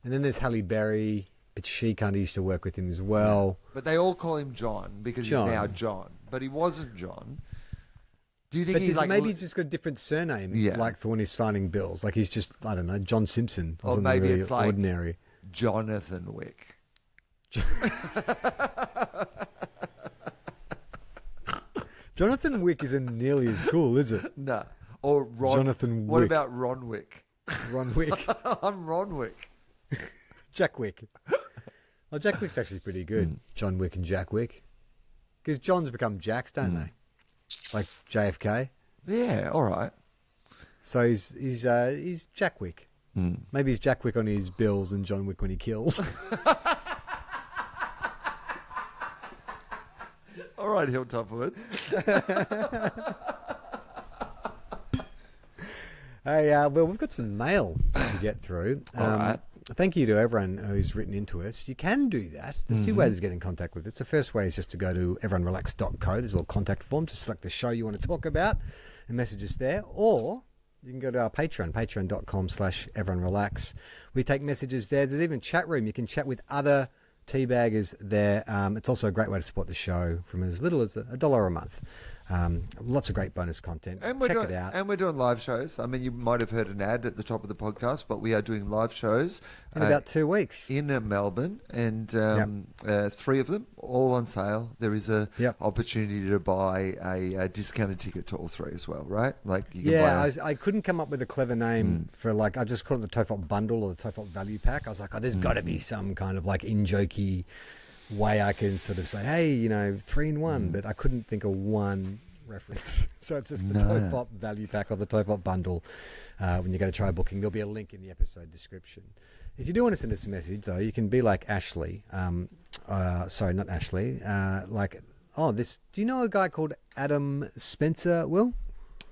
And then there's Halle Berry, but she kind of used to work with him as well. Yeah. But they all call him John because he's now John. But he wasn't John. Do you think maybe he's just got a different surname, like for when he's signing bills? Like he's just, I don't know, John Simpson or something maybe really it's like ordinary. Jonathan Wick. Jonathan Wick isn't nearly as cool, is it? No. Or Ron. Jonathan Wick. What about Ron Wick? Ron Wick. I'm Ron Wick. Jack Wick. Well, Jack Wick's actually pretty good. John Wick and Jack Wick. Because Johns become Jacks, don't they? Like JFK. Yeah, all right. So he's Jack Wick. Maybe he's Jack Wick on his bills and John Wick when he kills. All right, Hilltop Woods. Hey, well, we've got some mail to get through. All right. Thank you to everyone who's written into us. You can do that. There's two ways of getting in contact with us. The first way is just to go to everyonerelax.co. There's a little contact form to select the show you want to talk about and message us there. Or you can go to our Patreon, patreon.com/everyonerelax. We take messages there. There's even a chat room. You can chat with other teabaggers there. It's also a great way to support the show from as little as $1 a month. Lots of great bonus content. And Check it out. And we're doing live shows. I mean, you might have heard an ad at the top of the podcast, but we are doing live shows In about 2 weeks. in Melbourne, and 3 of them, all on sale. There is a opportunity to buy a discounted ticket to all 3 as well, right? Like you can buy I couldn't come up with a clever name for like, I just called it the TOFOP bundle or the TOFOP value pack. I was like, oh, there's got to be some kind of like in-jokey way I can sort of say, hey, 3 in 1, but I couldn't think of one reference. So it's just the TOFOP value pack or the TOFOP bundle. When you go to try booking, there'll be a link in the episode description. If you do want to send us a message, though, you can be like Ashley. Sorry, not Ashley. Do you know a guy called Adam Spencer, Will?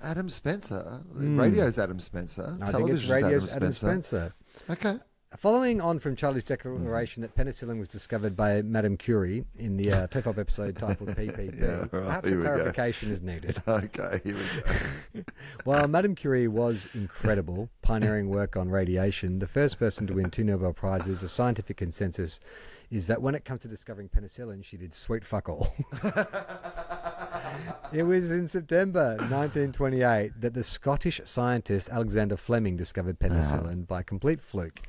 Adam Spencer? Radio's Adam Spencer. I think it's radio's Adam Spencer. Okay. Following on from Charlie's declaration that penicillin was discovered by Madame Curie in the TOFOP episode titled PPP, perhaps a clarification is needed. Okay, here we go. While Madame Curie was incredible, pioneering work on radiation, the first person to win 2 Nobel Prizes, the scientific consensus is that when it comes to discovering penicillin, she did sweet fuck all. It was in September 1928 that the Scottish scientist Alexander Fleming discovered penicillin by complete fluke.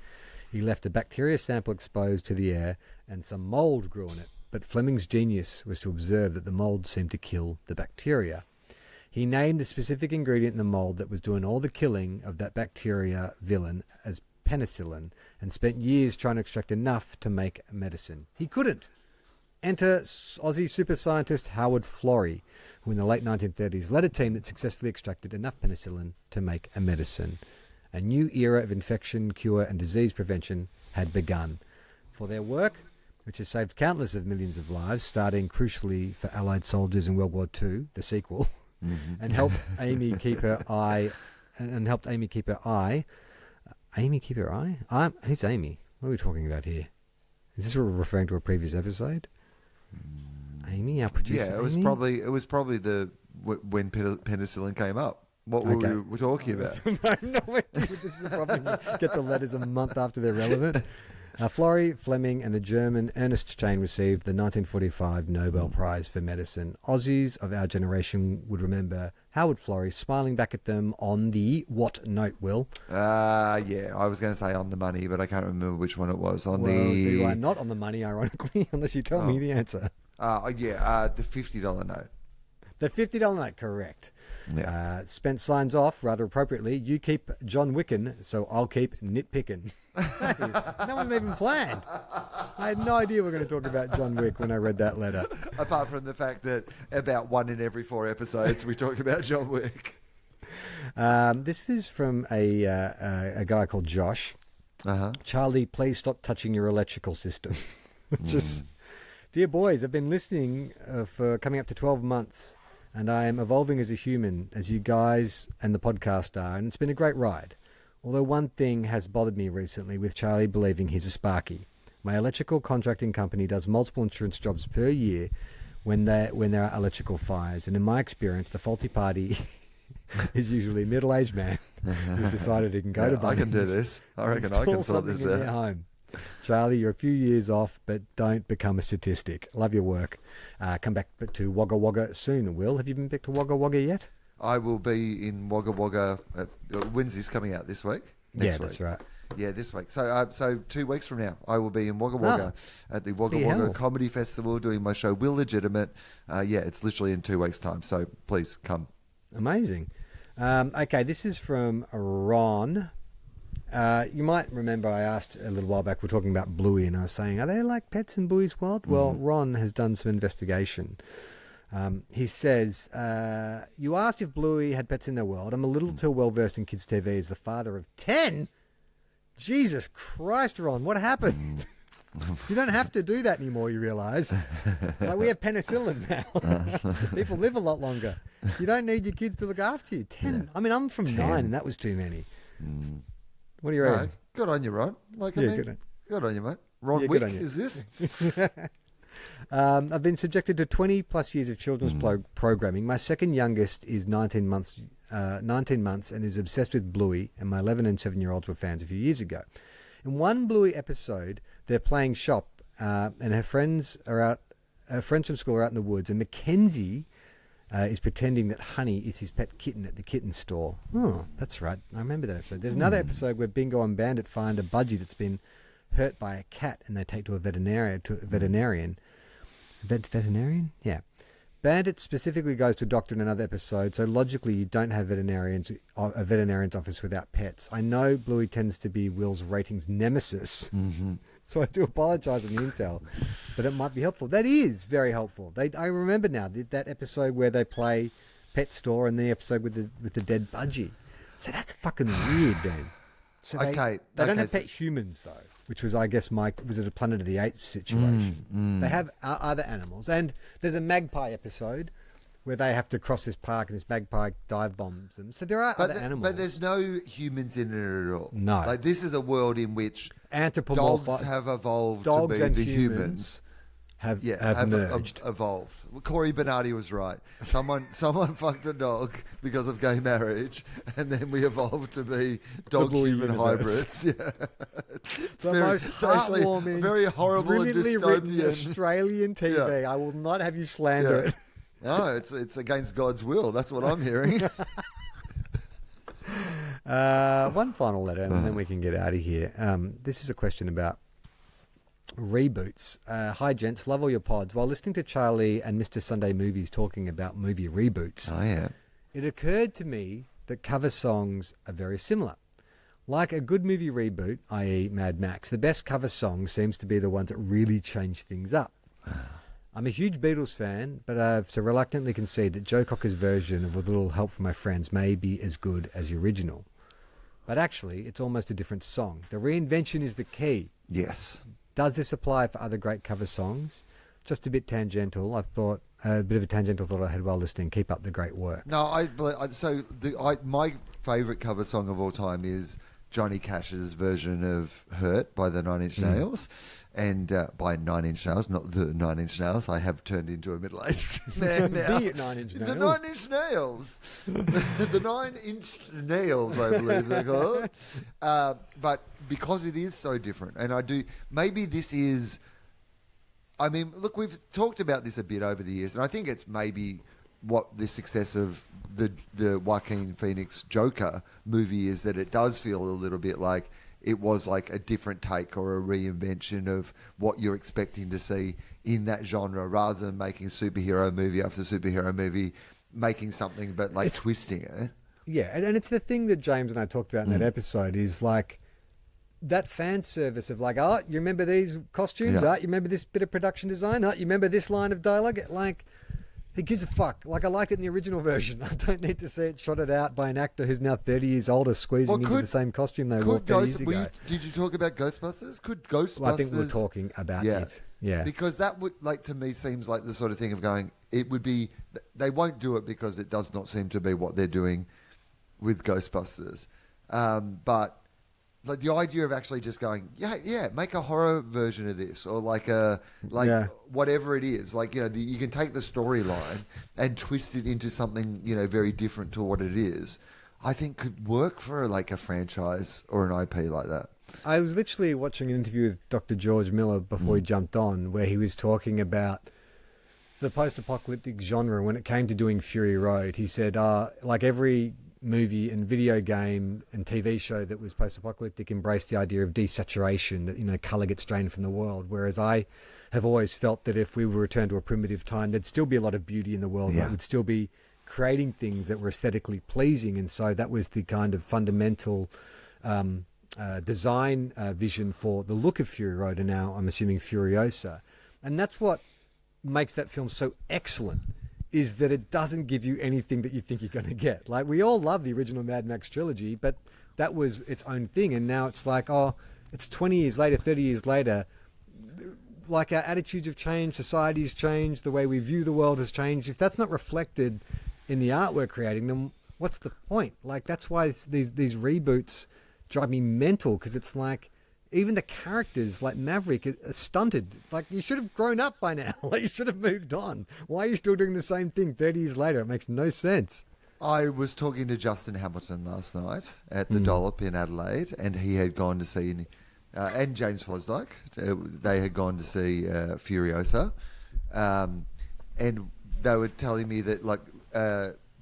He left a bacteria sample exposed to the air and some mould grew on it, but Fleming's genius was to observe that the mould seemed to kill the bacteria. He named the specific ingredient in the mould that was doing all the killing of that bacteria villain as penicillin and spent years trying to extract enough to make medicine. He couldn't. Enter Aussie super scientist Howard Florey, who in the late 1930s led a team that successfully extracted enough penicillin to make a medicine. A new era of infection, cure and disease prevention had begun. For their work, which has saved countless of millions of lives, starting crucially for Allied soldiers in World War II, the sequel, and helped Amy keep her eye. Amy keep her eye? Who's Amy? What are we talking about here? Is this referring to a previous episode? Amy, our producer. Yeah, it was probably when penicillin came up. What were we talking about? I have no idea. This is a problem. You get the letters a month after they're relevant. Florey, Fleming, and the German Ernest Chain received the 1945 Nobel Prize for Medicine. Aussies of our generation would remember Howard Florey smiling back at them on the what note, Will? Yeah, I was going to say on the money, but I can't remember which one it was. Not on the money, ironically, unless you tell me the answer. The $50 note. The $50 note, correct. Yeah. Spence signs off, rather appropriately, you keep John Wickin, so I'll keep nitpicking. Hey, that wasn't even planned. I had no idea we were going to talk about John Wick when I read that letter. Apart from the fact that about 1 in every 4 episodes we talk about John Wick. This is from a guy called Josh. Charlie, please stop touching your electrical system. Dear boys, I've been listening for coming up to 12 months. And I am evolving as a human, as you guys and the podcast are, and it's been a great ride. Although one thing has bothered me recently with Charlie believing he's a Sparky. My electrical contracting company does multiple insurance jobs per year when there are electrical fires, and in my experience, the faulty party is usually a middle-aged man who's decided he can go to Bunnings. I can do this. I reckon I can sort this out. Their home. Charlie, you're a few years off, but don't become a statistic. Love your work. Come back to Wagga Wagga soon, Will. Have you been back to Wagga Wagga yet? I will be in Wagga Wagga. When's this coming out? This week? Next week. That's right. Yeah, this week. So 2 weeks from now, I will be in Wagga Wagga at the Wagga Wagga Comedy Festival doing my show Will Legitimate. It's literally in 2 weeks' time, so please come. Amazing. Okay, this is from Ron. You might remember I asked a little while back, we're talking about Bluey, and I was saying, are they like pets in Bluey's World? Well, Ron has done some investigation. He says, you asked if Bluey had pets in their world. I'm a little too well-versed in kids' TV as the father of 10. Jesus Christ, Ron, what happened? You don't have to do that anymore, you realise. Like, we have penicillin now. People live a lot longer. You don't need your kids to look after you. 10. Yeah. I mean, I'm from 10. 9, and that was too many. What do you reckon? Good on you, Ron. Good on you, mate. Ron Wick, is this? I've been subjected to 20 plus years of children's programming. My second youngest is 19 months and is obsessed with Bluey, and my 11 and 7-year-olds were fans a few years ago. In one Bluey episode, they're playing shop, and her friends from school are out in the woods, and Mackenzie is pretending that Honey is his pet kitten at the kitten store. Oh, that's right. I remember that episode. There's another episode where Bingo and Bandit find a budgie that's been hurt by a cat, and they take to a veterinarian. Veterinarian? Yeah. Bandit specifically goes to a doctor in another episode, so logically you don't have a veterinarian's office without pets. I know Bluey tends to be Will's ratings nemesis, so I do apologise on the intel, but it might be helpful. That is very helpful. I remember now that episode where they play Pet Store and the episode with the dead budgie. So that's fucking weird, then. So they don't have pet humans, though, which was, I guess, was it a Planet of the Apes situation? They have other animals. And there's a magpie episode where they have to cross this park and this magpie dive bombs them. So there are other animals. But there's no humans in it at all. No. Like, this is a world in which dogs have evolved to be the humans. Have merged. Evolved. Corey Bernardi was right. Someone fucked a dog because of gay marriage, and then we evolved to be dog-human hybrids. Yeah. It's the most heartwarming, very horrible, brilliantly written dystopian Australian TV. Yeah. I will not have you slander it. No, it's against God's will. That's what I'm hearing. One final letter, and then we can get out of here. This is a question about reboots. Hi gents, love all your pods. While listening to Charlie and Mr. Sunday Movies talking about movie reboots, it occurred to me that cover songs are very similar. Like a good movie reboot, i.e. Mad Max, the best cover song seems to be the ones that really change things up. I'm a huge Beatles fan, but I have to reluctantly concede that Joe Cocker's version of With a Little Help from My Friends may be as good as the original. But actually, it's almost a different song. The reinvention is the key. Yes. Does this apply for other great cover songs? Just a bit tangential. A bit of a tangential thought I had while listening. Keep up the great work. No, my favourite cover song of all time is Johnny Cash's version of "Hurt" by the 9 Inch Nails, and by 9 Inch Nails, not the 9 Inch Nails. I have turned into a middle-aged man now. Be it 9 Inch Nails. The 9 Inch Nails, the 9 Inch Nails, I believe they're called. But because it is so different, and maybe this is. I mean, look, we've talked about this a bit over the years, and I think it's maybe what the success of the Joaquin Phoenix Joker movie is, that it does feel a little bit like it was like a different take or a reinvention of what you're expecting to see in that genre, rather than making superhero movie after superhero movie, making something but like twisting it. Yeah, and it's the thing that James and I talked about in that episode is like that fan service of like, oh, you remember these costumes? Yeah. Oh, you remember this bit of production design? Oh, you remember this line of dialogue? Like, who gives a fuck? Like, I liked it in the original version. I don't need to see it shotted out by an actor who's now 30 years older squeezing into the same costume they wore 30 years ago. Did you talk about Ghostbusters? Could Ghostbusters... Well, I think we're talking about it. Yeah. Because that would, like, to me, seems like the sort of thing of going, it would be... They won't do it because it does not seem to be what they're doing with Ghostbusters. But... like the idea of actually just going, make a horror version of this, or whatever it is. Like, you can take the storyline and twist it into something, very different to what it is. I think could work for like a franchise or an IP like that. I was literally watching an interview with Dr. George Miller before he jumped on, where he was talking about the post-apocalyptic genre when it came to doing Fury Road. He said, like every movie and video game and TV show that was post-apocalyptic embraced the idea of desaturation, that color gets drained from the world, whereas I have always felt that if we were returned to a primitive time, there'd still be a lot of beauty in the world. It would still be creating things that were aesthetically pleasing, and so that was the kind of fundamental design vision for the look of Fury Road, and now I'm assuming Furiosa. And that's what makes that film so excellent, is that it doesn't give you anything that you think you're going to get. Like, we all love the original Mad Max trilogy, but that was its own thing. And now it's like, it's 20 years later, 30 years later. Like, our attitudes have changed, society's changed, the way we view the world has changed. If that's not reflected in the art we're creating, then what's the point? Like, that's why these reboots drive me mental, because it's like, even the characters like Maverick are stunted. Like, you should have grown up by now. Like, you should have moved on. Why are you still doing the same thing 30 years later? It makes no sense. I was talking to Justin Hamilton last night at the Dollop in Adelaide, and he had gone to see, and James Fosdyke, they had gone to see Furiosa, and they were telling me that, like,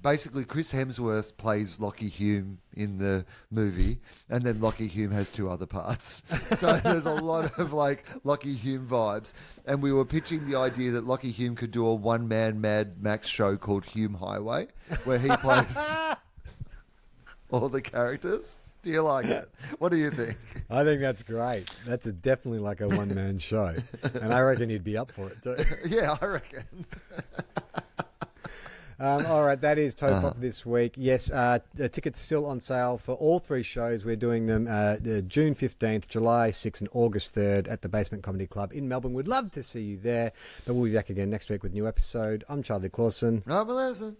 basically Chris Hemsworth plays Lockie Hume in the movie, and then Lockie Hume has two other parts. So there's a lot of like Lockie Hume vibes. And we were pitching the idea that Lockie Hume could do a one-man Mad Max show called Hume Highway, where he plays all the characters. Do you like it? What do you think? I think that's great. That's definitely like a one-man show. And I reckon he'd be up for it too. Yeah, I reckon. All right, that is TOFOP this week. Yes, the tickets still on sale for all three shows. We're doing them June 15th, July 6th and August 3rd at the Basement Comedy Club in Melbourne. We'd love to see you there, but we'll be back again next week with a new episode. I'm Charlie Clausen. I'm Melissa.